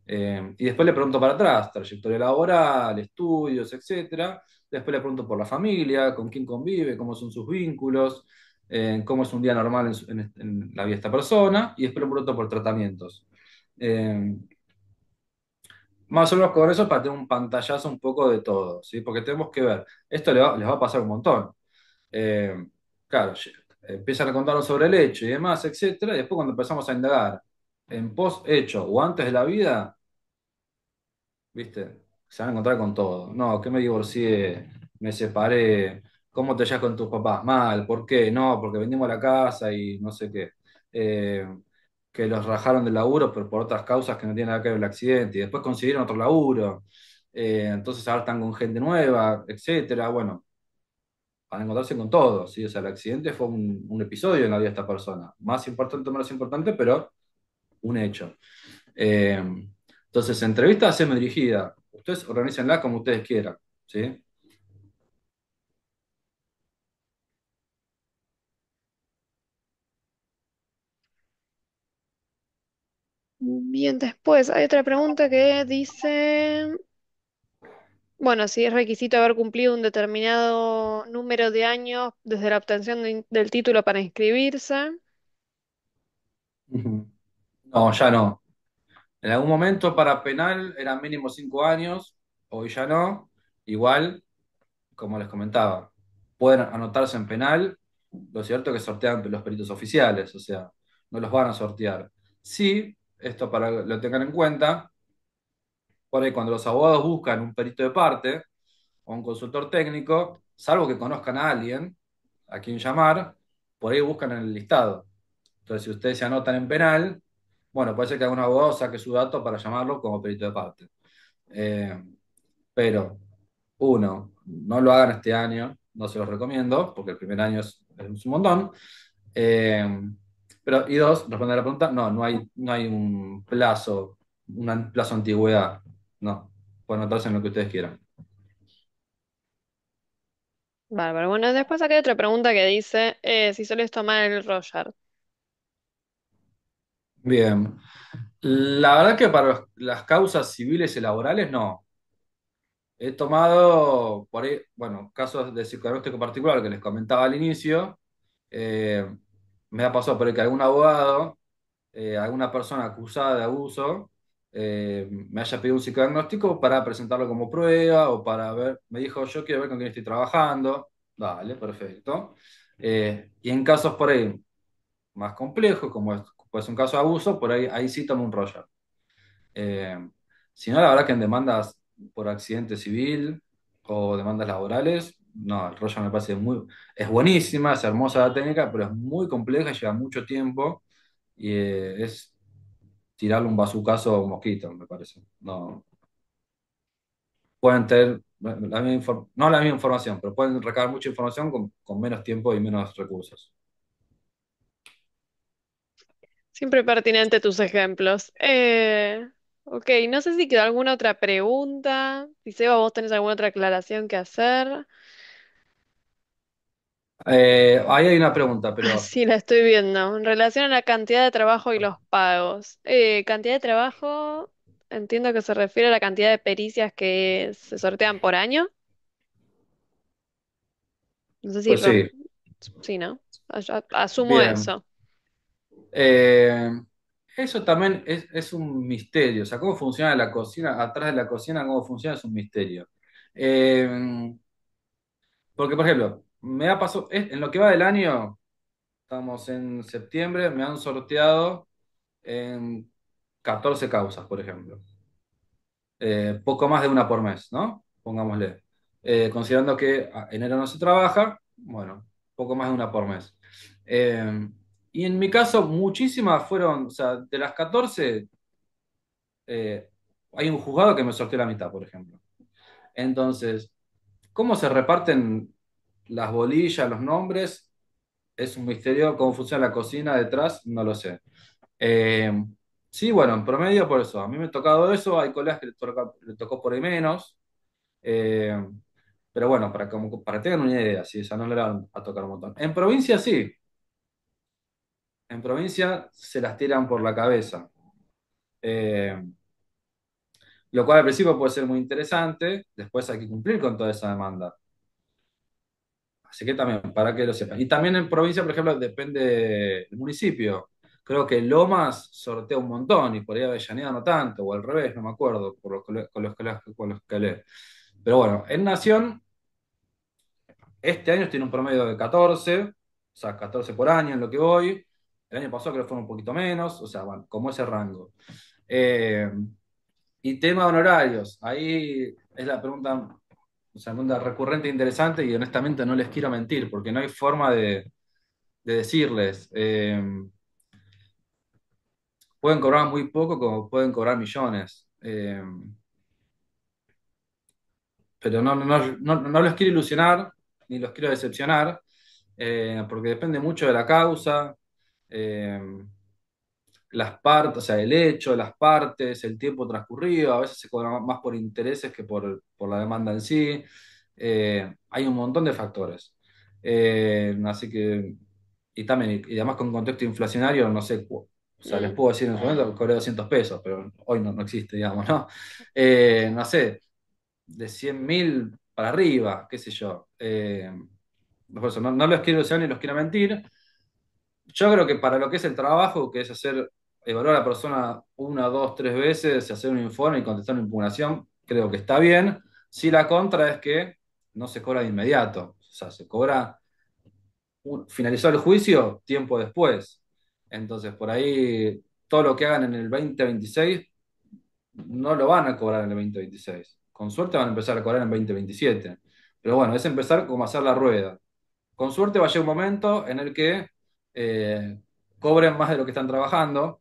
Y después le pregunto para atrás, trayectoria laboral, estudios, etcétera. Después le pregunto por la familia, con quién convive, cómo son sus vínculos, cómo es un día normal en la vida de esta persona. Y después le pregunto por tratamientos. Eh, Más o menos con eso para tener un pantallazo un poco de todo, ¿sí? Porque tenemos que ver, esto les va a pasar un montón. Eh, claro, empiezan a contarnos sobre el hecho y demás, etcétera, y después cuando empezamos a indagar en post hecho o antes de la vida, ¿viste? Se van a encontrar con todo. No, que me divorcié, me separé, ¿cómo te llevas con tus papás? Mal, ¿por qué? No, porque vendimos la casa y no sé qué. Eh, que los rajaron del laburo, pero por otras causas que no tienen nada que ver el accidente, y después consiguieron otro laburo. Entonces ahora están con gente nueva, etcétera. Bueno, van a encontrarse con todo, ¿sí? O sea, el accidente fue un episodio en la vida de esta persona. Más importante o menos importante, pero un hecho. Eh, entonces, entrevista semi-dirigida. Ustedes organícenla como ustedes quieran, ¿sí? Bien, después hay otra pregunta que dice, bueno, si es requisito haber cumplido un determinado número de años desde la obtención del título para inscribirse. Ujú. No, ya no. En algún momento para penal eran mínimo 5 años, hoy ya no. Igual, como les comentaba, pueden anotarse en penal, lo cierto es que sortean los peritos oficiales, o sea, no los van a sortear. Sí, esto para que lo tengan en cuenta, por ahí cuando los abogados buscan un perito de parte o un consultor técnico, salvo que conozcan a alguien a quien llamar, por ahí buscan en el listado. Entonces, si ustedes se anotan en penal, bueno, puede ser que algún abogado saque su dato para llamarlo como perito de parte. Eh, pero, uno, no lo hagan este año, no se los recomiendo, porque el primer año es un montón. Eh, y dos, responder a la pregunta, no hay un plazo de antigüedad, no, pueden anotarse en lo que ustedes quieran. Bárbaro. Bueno, después acá hay otra pregunta que dice si sueles tomar el Roger. Bien, la verdad que para las causas civiles y laborales no. He tomado, por ahí, bueno, casos de psicodiagnóstico particular que les comentaba al inicio. eh, Me ha pasado por ahí que algún abogado, alguna persona acusada de abuso, me haya pedido un psicodiagnóstico para presentarlo como prueba o para ver, me dijo, yo quiero ver con quién estoy trabajando. Vale, perfecto. Y en casos por ahí más complejos, como pues un caso de abuso, por ahí sí tomo un Roger. Eh, si no, la verdad que en demandas por accidente civil o demandas laborales, no, el rollo me parece es buenísima, es hermosa la técnica, pero es muy compleja, lleva mucho tiempo y es tirarle un bazucazo a un mosquito, me parece. No, pueden tener no la misma información, pero pueden recabar mucha información con menos tiempo y menos recursos. Siempre pertinente tus ejemplos. Ok, no sé si quedó alguna otra pregunta. Si Seba, vos tenés alguna otra aclaración que hacer. Ahí hay una pregunta, pero Sí, la estoy viendo. En relación a la cantidad de trabajo y los pagos. Cantidad de trabajo, entiendo que se refiere a la cantidad de pericias que se sortean por año. No sé si... pues sí, Sí, ¿no? Asumo bien. eso. Eh, Eso también es un misterio. O sea, cómo funciona la cocina, atrás de la cocina, cómo funciona es un misterio. Eh, Porque, por ejemplo, me ha pasado, en lo que va del año, estamos en septiembre, me han sorteado en 14 causas, por ejemplo. Poco más de una por mes, ¿no? Pongámosle. Considerando que enero no se trabaja, bueno, poco más de una por mes. Eh, y en mi caso, muchísimas fueron, o sea, de las 14 eh, hay un juzgado que me sorteó la mitad, por ejemplo. Entonces, ¿cómo se reparten las bolillas, los nombres? Es un misterio. ¿Cómo funciona la cocina detrás? No lo sé. Eh, sí, bueno, en promedio por eso. A mí me ha tocado eso. Hay colegas que le tocó por ahí menos. Eh, pero bueno, para que tengan una idea, si esa no le van a tocar un montón. En provincia sí. En provincia se las tiran por la cabeza. Eh, lo cual al principio puede ser muy interesante. Después hay que cumplir con toda esa demanda. Así que también, para que lo sepan. Y también en provincia, por ejemplo, depende del municipio. Creo que Lomas sortea un montón y por ahí Avellaneda no tanto, o al revés, no me acuerdo, con los que leí. Pero bueno, en Nación, este año tiene un promedio de 14, o sea, 14 por año en lo que voy. El año pasado creo que fueron un poquito menos, o sea, bueno, como ese rango. Eh, y tema de honorarios, ahí es la pregunta, o sea, pregunta recurrente e interesante y honestamente no les quiero mentir, porque no hay forma de decirles. Pueden cobrar muy poco como pueden cobrar millones. Pero no los quiero ilusionar ni los quiero decepcionar, porque depende mucho de la causa, eh, las partes, o sea, el hecho, las partes, el tiempo transcurrido. A veces se cobra más por intereses que por la demanda en sí. Hay un montón de factores. Así que, y también, y además con contexto inflacionario, no sé, o sea, les Mm. puedo decir en su momento que cobré 200 pesos, pero hoy no existe, digamos, ¿no? No sé, de 100.000 para arriba, qué sé yo. Por eso, no los quiero decir ni los quiero mentir. Yo creo que para lo que es el trabajo, que es evaluar a la persona una, dos, tres veces, hacer un informe y contestar una impugnación, creo que está bien. Si la contra es que no se cobra de inmediato, o sea, se cobra finalizó el juicio tiempo después. Entonces, por ahí, todo lo que hagan en el 2026 no lo van a cobrar en el 2026. Con suerte van a empezar a cobrar en 2027. Pero bueno, es empezar como a hacer la rueda. Con suerte va a llegar un momento en el que eh, cobren más de lo que están trabajando,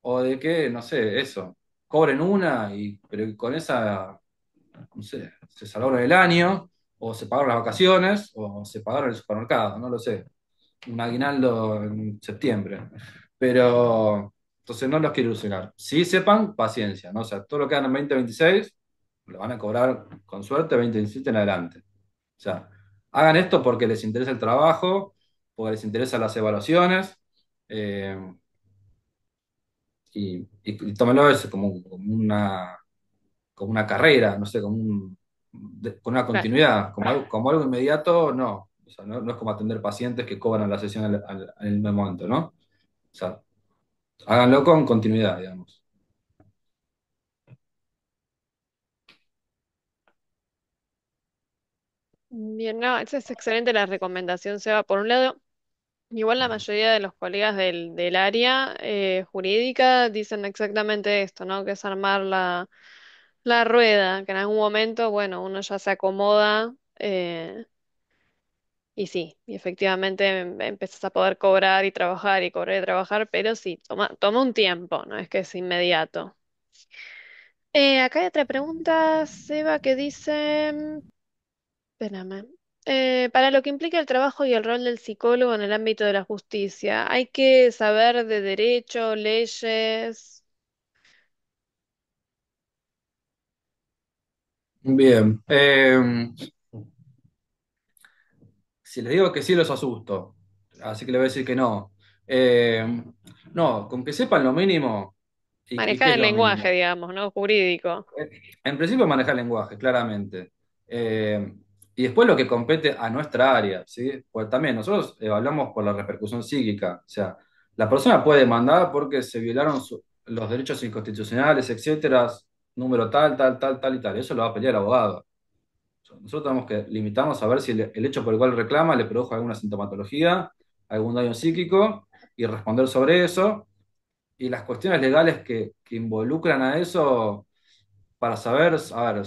o de que, no sé, eso, cobren una, pero con esa, no sé, se salvaron el año, o se pagaron las vacaciones, o se pagaron el supermercado, no lo sé. Un aguinaldo en septiembre. Pero, entonces no los quiero ilusionar. Si sepan, paciencia, ¿no? O sea, todo lo que hagan en 2026 lo van a cobrar con suerte 2027 en adelante. O sea, hagan esto porque les interesa el trabajo, porque les interesan las evaluaciones, eh, y tómenlo eso como una carrera, no sé, con una Claro. continuidad, como algo inmediato, no. O sea, no es como atender pacientes que cobran la sesión en el mismo momento, ¿no? O sea, háganlo con continuidad, digamos. Bien, no, esa es excelente la recomendación, Seba. Por un lado, igual la mayoría de los colegas del área jurídica dicen exactamente esto, ¿no? Que es armar la rueda, que en algún momento, bueno, uno ya se acomoda y sí, y efectivamente empiezas a poder cobrar y trabajar, pero sí, toma un tiempo, no es que es inmediato. Acá hay otra pregunta, Seba, que dice, espérame, para lo que implica el trabajo y el rol del psicólogo en el ámbito de la justicia, ¿hay que saber de derecho, leyes? Bien. Si les digo que sí, los asusto. Así que les voy a decir que no. Eh, no, con que sepan lo mínimo. ¿Y qué Manejar es el lo lenguaje, mínimo? digamos, ¿no? Jurídico. En principio manejar lenguaje, claramente. Y después lo que compete a nuestra área, ¿sí? Pues también nosotros evaluamos por la repercusión psíquica. O sea, la persona puede demandar porque se violaron los derechos inconstitucionales, etcétera, número tal, tal, tal, tal y tal. Eso lo va a pelear el abogado. Nosotros tenemos que limitarnos a ver si el hecho por el cual reclama le produjo alguna sintomatología, algún daño psíquico, y responder sobre eso. Y las cuestiones legales que involucran a eso para saber, a ver, o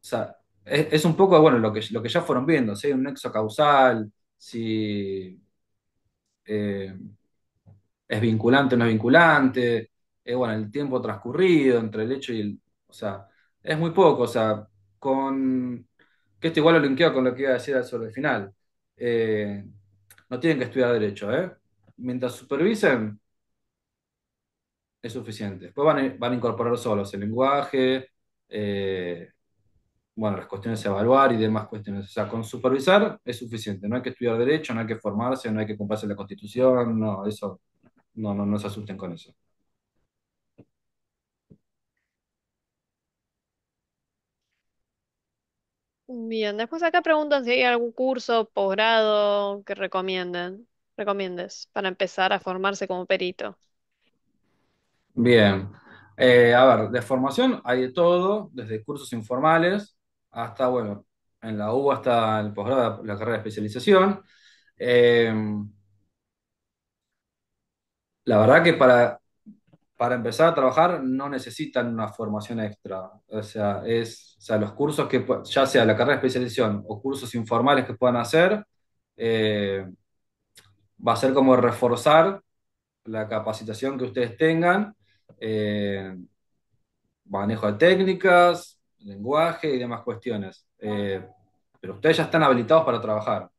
sea, es un poco, bueno, lo que ya fueron viendo, si hay un nexo causal, si eh, es vinculante o no es vinculante, bueno, el tiempo transcurrido entre el hecho y o sea, es muy poco, o sea, que esto igual lo linkeo con lo que iba a decir sobre el final. Eh, no tienen que estudiar derecho, ¿eh? Mientras supervisen, es suficiente. Después van a incorporar solos el lenguaje, eh, bueno, las cuestiones a evaluar y demás cuestiones. O sea, con supervisar es suficiente. No hay que estudiar derecho, no hay que formarse, no hay que comprarse la Constitución, no, eso, no se asusten con eso. Bien, después acá preguntan si hay algún curso, posgrado que recomiendes para empezar a formarse como perito. Bien. A ver, de formación hay de todo, desde cursos informales hasta, bueno, en la U hasta el posgrado, la carrera de especialización. Eh, la verdad que para empezar a trabajar no necesitan una formación extra. O sea, los cursos ya sea la carrera de especialización o cursos informales que puedan hacer, eh, va a ser como reforzar la capacitación que ustedes tengan, eh, manejo de técnicas, lenguaje y demás cuestiones. Pero ustedes ya están habilitados para trabajar.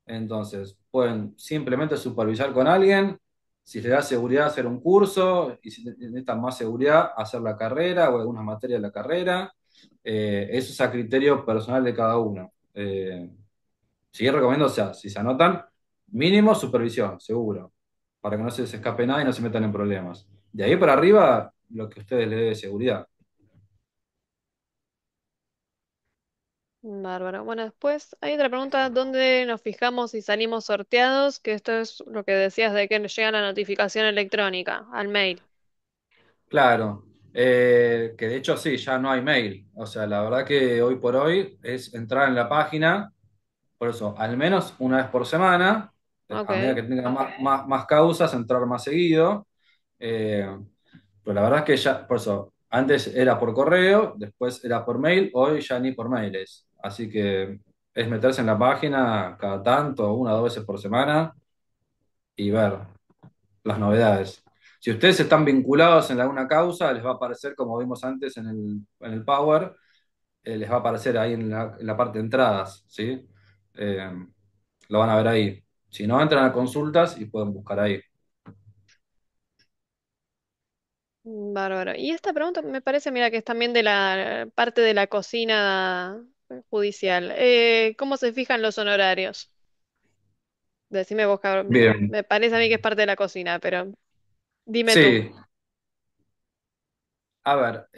Entonces, pueden simplemente supervisar con alguien, si les da seguridad hacer un curso, y si necesitan más seguridad, hacer la carrera o algunas materias de la carrera. Eso es a criterio personal de cada uno. Sí recomiendo, o sea, si se anotan, mínimo supervisión, seguro, para que no se les escape nada y no se metan en problemas. De ahí para arriba, lo que a ustedes les dé seguridad. Bárbaro. Bueno, después hay otra pregunta, ¿dónde nos fijamos si salimos sorteados? Que esto es lo que decías de que nos llega la notificación electrónica al mail. Claro, que de hecho sí, ya no hay mail. O sea, la verdad que hoy por hoy es entrar en la página, por eso, al menos una vez por semana, a medida Ok. que tengan más causas, entrar más seguido. Eh, Pero la verdad es que ya, por eso, antes era por correo, después era por mail, hoy ya ni por mail es. Así que es meterse en la página cada tanto, una o dos veces por semana y ver las novedades. Si ustedes están vinculados en alguna causa, les va a aparecer, como vimos antes en el Power, les va a aparecer ahí en la parte de entradas, ¿sí? Eh, lo van a ver ahí. Si no, entran a consultas y pueden buscar ahí. Bárbaro. Y esta pregunta me parece, mira, que es también de la parte de la cocina judicial. ¿Cómo se fijan los honorarios? Decime vos, cabrón. Bien, Me parece a mí que es parte de la cocina, pero dime tú. sí, a ver,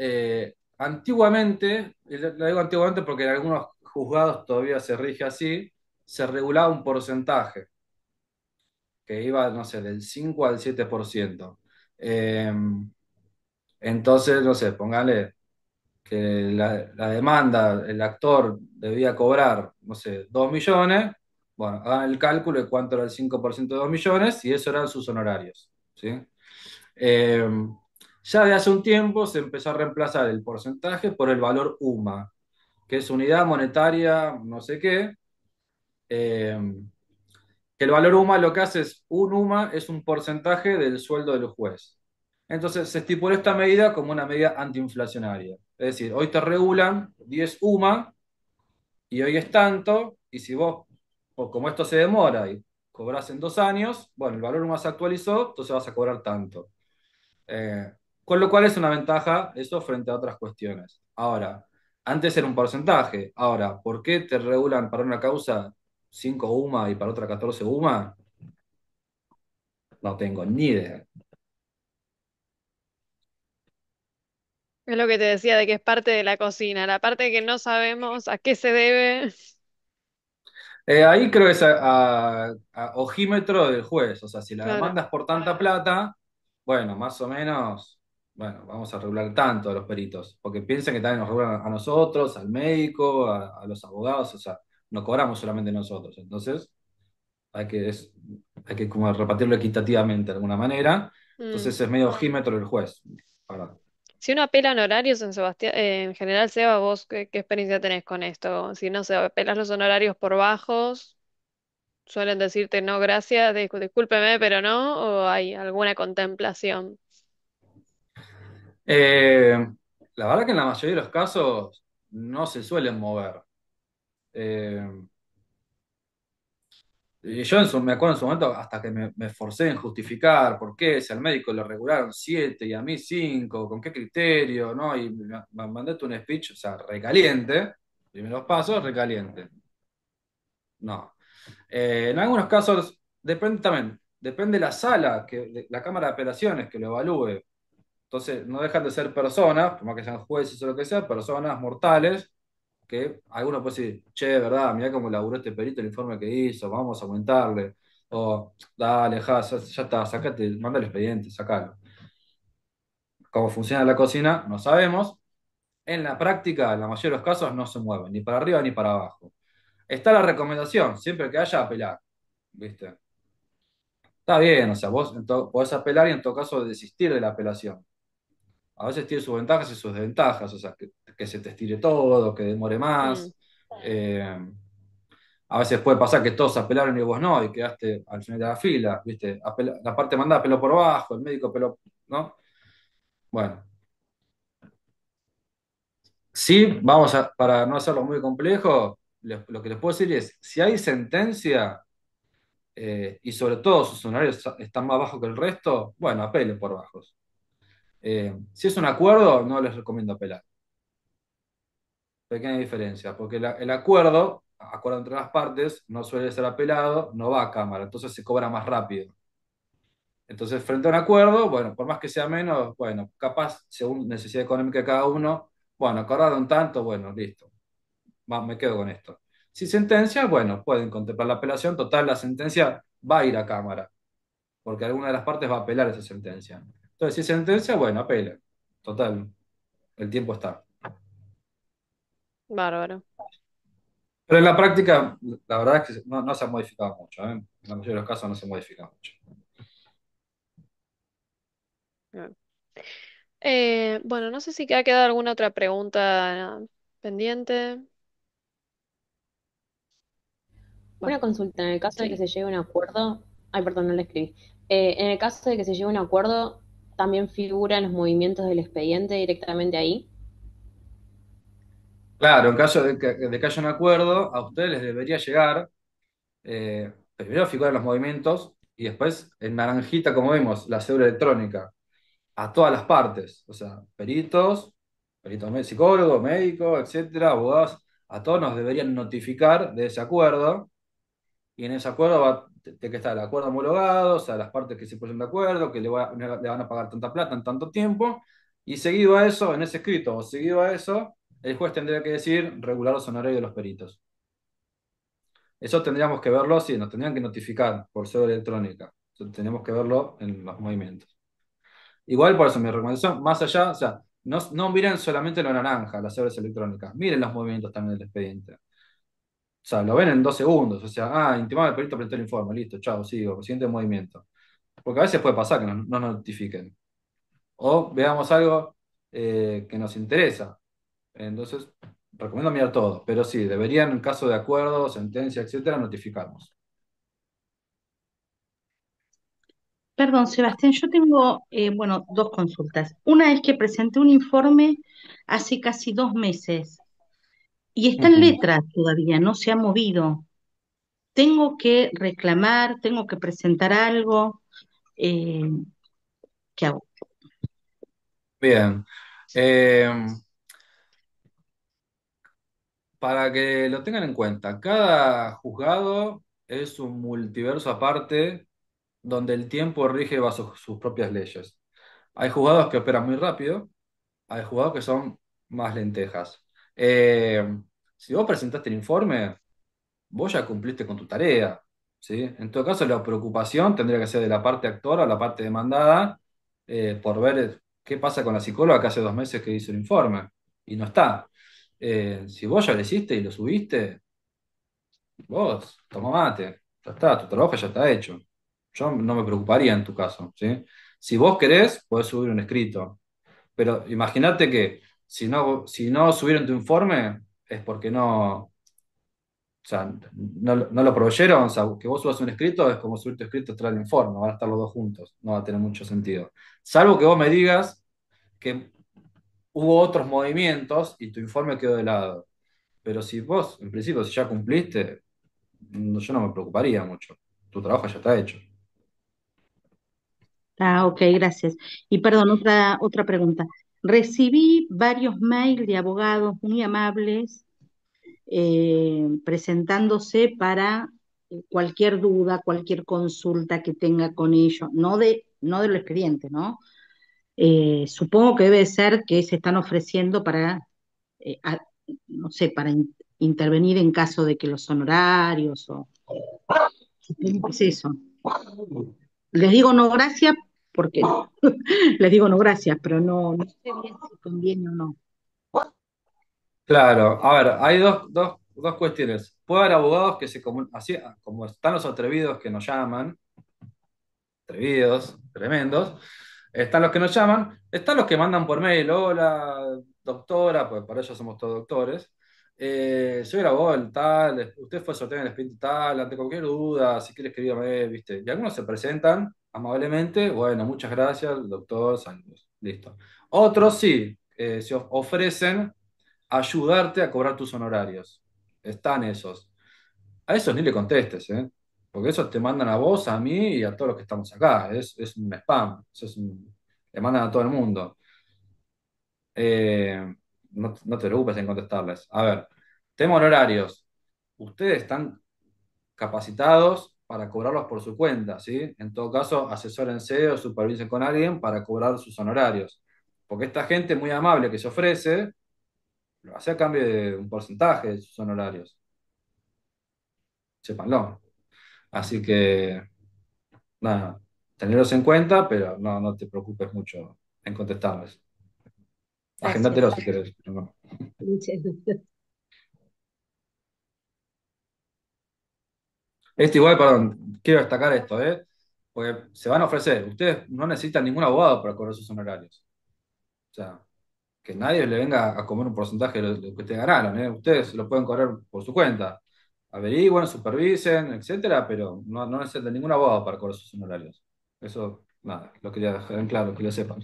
antiguamente, y lo digo antiguamente porque en algunos juzgados todavía se rige así, se regulaba un porcentaje que iba, no sé, del 5 al 7%. Eh, entonces, no sé, póngale que la demanda, el actor debía cobrar, no sé, 2 millones, bueno, hagan el cálculo de cuánto era el 5% de 2 millones y eso eran sus honorarios, ¿sí? Eh, ya de hace un tiempo se empezó a reemplazar el porcentaje por el valor UMA, que es unidad monetaria, no sé qué. eh, que el valor UMA lo que hace es, un UMA es un porcentaje del sueldo del juez. Entonces se estipuló esta medida como una medida antiinflacionaria. Es decir, hoy te regulan 10 UMA y hoy es tanto, y si vos, o como esto se demora y cobras en 2 años, bueno, el valor UMA se actualizó, entonces vas a cobrar tanto. Eh, con lo cual es una ventaja eso frente a otras cuestiones. Ahora, antes era un porcentaje. Ahora, ¿por qué te regulan para una causa 5 UMA y para otra 14 UMA? No tengo ni idea. Es lo que te decía de que es parte de la cocina, la parte que no sabemos a qué se debe. Ahí creo que es a ojímetro del juez. O sea, si la Claro. demanda es por tanta plata, bueno, más o menos, bueno, vamos a regular tanto a los peritos. Porque piensen que también nos regulan a nosotros, al médico, a los abogados. O sea, no cobramos solamente nosotros. Entonces, hay que, hay que como repartirlo equitativamente de alguna manera. Mm. Entonces es medio ojímetro del juez. Ahora, Si uno apela en horarios en Sebastián, en general, Seba, vos, ¿qué experiencia tenés con esto? Si no se apelas los honorarios por bajos, suelen decirte no, gracias, discúlpeme, pero no, o hay alguna contemplación. eh, la verdad que en la mayoría de los casos no se suelen mover. Eh, y yo me acuerdo en su momento hasta que me esforcé en justificar por qué, si al médico le regularon 7 y a mí 5 con qué criterio, ¿no? Y me mandaste un speech, o sea, recaliente, primeros pasos, recaliente. No. En algunos casos, depende también, depende de la sala, de la Cámara de Apelaciones que lo evalúe. Entonces, no dejan de ser personas, por más que sean jueces o lo que sea, personas mortales, que algunos puede decir, che, verdad, mirá cómo laburó este perito el informe que hizo, vamos a aumentarle. O, dale, ya está, sacate, manda el expediente, sacalo. Cómo funciona la cocina, no sabemos. En la práctica, en la mayoría de los casos, no se mueven, ni para arriba ni para abajo. Está la recomendación, siempre que haya apelar, ¿viste? Está bien, o sea, vos podés apelar y en todo caso desistir de la apelación. A veces tiene sus ventajas y sus desventajas, o sea, que se te estire todo, que demore Mm. más. Eh, a veces puede pasar que todos apelaron y vos no, y quedaste al final de la fila, ¿viste? La parte mandada apeló por bajo, el médico apeló, ¿no? Bueno, sí, para no hacerlo muy complejo, lo que les puedo decir es, si hay sentencia, y sobre todo sus honorarios están más bajos que el resto, bueno, apelen por bajos. Si es un acuerdo, no les recomiendo apelar. Pequeña diferencia, porque el acuerdo entre las partes, no suele ser apelado, no va a cámara, entonces se cobra más rápido. Entonces, frente a un acuerdo, bueno, por más que sea menos, bueno, capaz, según necesidad económica de cada uno, bueno, acordado un tanto, bueno, listo, me quedo con esto. Si sentencia, bueno, pueden contemplar la apelación, total, la sentencia va a ir a cámara, porque alguna de las partes va a apelar esa sentencia. Entonces, si sentencia, bueno, apela. Total, el tiempo está. Bárbaro. Pero en la práctica, la verdad es que no se ha modificado mucho, ¿eh? En la mayoría de los casos no se modifica mucho. Bien. Bueno, no sé si ha quedado alguna otra pregunta pendiente. Una Bueno, consulta, en el caso de que sí. se llegue a un acuerdo, ay, perdón, no la escribí. En el caso de que se llegue a un acuerdo, ¿también figuran los movimientos del expediente directamente ahí? Claro, en caso de que haya un acuerdo, a ustedes les debería llegar, primero figurar los movimientos y después en naranjita, como vemos, la cédula electrónica, a todas las partes, o sea, psicólogos, médicos, etcétera, abogados, a todos nos deberían notificar de ese acuerdo. Y en ese acuerdo de que está el acuerdo homologado, o sea, las partes que se pusieron de acuerdo, que le van a pagar tanta plata en tanto tiempo, y seguido a eso, en ese escrito o seguido a eso, el juez tendría que decir regular los honorarios de los peritos. Eso tendríamos que verlo, sí, nos tendrían que notificar por cédula electrónica. Eso tendríamos que verlo en los movimientos. Igual, por eso mi recomendación, más allá, o sea, no miren solamente lo naranja, las cédulas electrónicas, miren los movimientos también del expediente. O sea, lo ven en 2 segundos. O sea, intimado el perito presentó el informe, listo, chao, sigo, siguiente movimiento. Porque a veces puede pasar que no nos notifiquen. O veamos algo que nos interesa. Entonces, recomiendo mirar todo. Pero sí, deberían, en caso de acuerdo, sentencia, etcétera, notificarnos. Perdón, Sebastián, yo tengo, bueno, dos consultas. Una es que presenté un informe hace casi 2 meses y está en Ujú. letra todavía, no se ha movido. Tengo que reclamar, tengo que presentar algo. eh, ¿Qué hago? Bien. Eh, para que lo tengan en cuenta, cada juzgado es un multiverso aparte donde el tiempo rige bajo sus propias leyes. Hay juzgados que operan muy rápido, hay juzgados que son más lentejas. Si vos presentaste el informe, vos ya cumpliste con tu tarea, ¿sí? En todo caso, la preocupación tendría que ser de la parte actora o la parte demandada por ver qué pasa con la psicóloga que hace 2 meses que hizo el informe y no está. Si vos ya lo hiciste y lo subiste, vos, toma mate, ya está, tu trabajo ya está hecho. Yo no me preocuparía en tu caso, ¿sí? Si vos querés, podés subir un escrito, pero imagínate que si no subieron tu informe es porque o sea, no lo proveyeron, o sea, que vos subas un escrito es como subir tu escrito tras el informe, van a estar los dos juntos, no va a tener mucho sentido. Salvo que vos me digas que hubo otros movimientos y tu informe quedó de lado. Pero si vos, en principio, si ya cumpliste, yo no me preocuparía mucho. Tu trabajo ya está hecho. Ah, ok, gracias. Y perdón, otra pregunta. Recibí varios mails de abogados muy amables presentándose para cualquier duda, cualquier consulta que tenga con ellos, no de los clientes, ¿no? Supongo que debe ser que se están ofreciendo para, eh, a- no sé, para intervenir en caso de que los honorarios o supongo que es eso. Les digo no gracias porque les digo no gracias, pero no sé bien si conviene o no. Claro, a ver, hay dos cuestiones. Puede haber abogados que así como están los atrevidos que nos llaman, atrevidos, tremendos, están los que nos llaman, están los que mandan por mail, hola, doctora, pues para ellos somos todos doctores. Soy el abogado del tal, usted fue sorteado en el expediente tal, ante cualquier duda, si quiere escribirme, ¿viste? Y algunos se presentan amablemente, bueno, muchas gracias, doctor, saludos, listo. Otros sí, se ofrecen ayudarte a cobrar tus honorarios. Están esos. A esos ni le contestes, ¿eh? Porque esos te mandan a vos, a mí y a todos los que estamos acá. Es un spam. Le mandan a todo el mundo. No te preocupes en contestarles. A ver, tema honorarios. Ustedes están capacitados para cobrarlos por su cuenta, ¿sí? En todo caso, asesórense o supervisen con alguien para cobrar sus honorarios. Porque esta gente muy amable que se ofrece, lo hace a cambio de un porcentaje de sus honorarios. Sépanlo. Así que, nada, tenerlos en cuenta, pero no te preocupes mucho en contestarles. Gracias. Agéndatelo si querés. Pero no. Igual, perdón, quiero destacar esto, ¿eh? Porque se van a ofrecer. Ustedes no necesitan ningún abogado para cobrar sus honorarios. sea, que nadie le venga a comer un porcentaje de lo que ustedes ganaron, ¿eh? Ustedes lo pueden correr por su cuenta. Averigüen, supervisen, etcétera, pero no necesitan ningún abogado para cobrar sus honorarios. Eso, nada, lo quería dejar en claro, que lo sepan.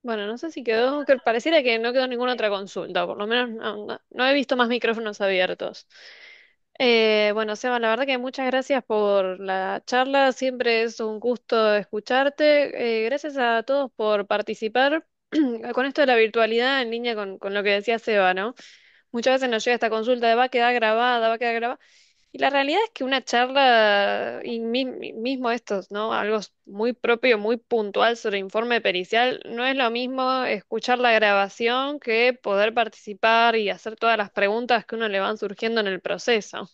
Bueno, no sé si quedó, que pareciera que no quedó ninguna otra consulta, por lo menos no he visto más micrófonos abiertos. Bueno, Seba, la verdad que muchas gracias por la charla, siempre es un gusto escucharte. Gracias a todos por participar con esto de la virtualidad en línea con lo que decía Seba, ¿no? Muchas veces nos llega esta consulta de va a quedar grabada, va a quedar grabada. Y la realidad es que una charla, y mismo estos, ¿no? Algo muy propio, muy puntual sobre informe pericial, no es lo mismo escuchar la grabación que poder participar y hacer todas las preguntas que uno le van surgiendo en el proceso.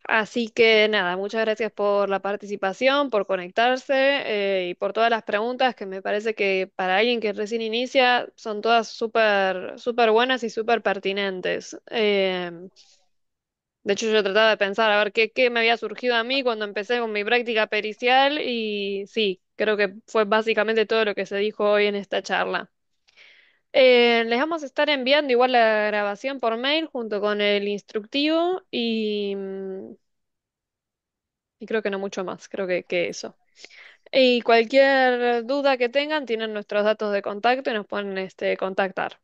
Así que nada, muchas gracias por la participación, por conectarse, y por todas las preguntas que me parece que para alguien que recién inicia son todas súper, súper buenas y súper pertinentes. De hecho, yo trataba de pensar a ver qué me había surgido a mí cuando empecé con mi práctica pericial y sí, creo que fue básicamente todo lo que se dijo hoy en esta charla. Les vamos a estar enviando igual la grabación por mail junto con el instructivo y creo que no mucho más, creo que eso. Y cualquier duda que tengan, tienen nuestros datos de contacto y nos pueden contactar.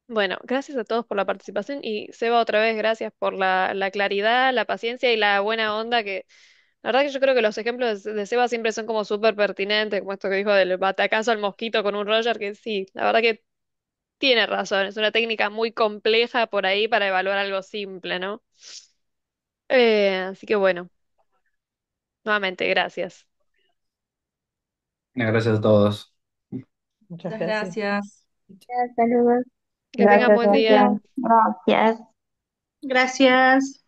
Bueno, gracias a todos por la participación y Seba, otra vez, gracias por la claridad, la paciencia y la buena onda que la verdad que yo creo que los ejemplos de Seba siempre son como súper pertinentes, como esto que dijo del batacazo al mosquito con un Roger, que sí, la verdad que tiene razón, es una técnica muy compleja por ahí para evaluar algo simple, ¿no? Así que bueno, nuevamente, gracias. Gracias a todos. Muchas Muchas gracias. gracias. Saludos. Que tengan Gracias, buen día. Sebastián. Gracias. Gracias.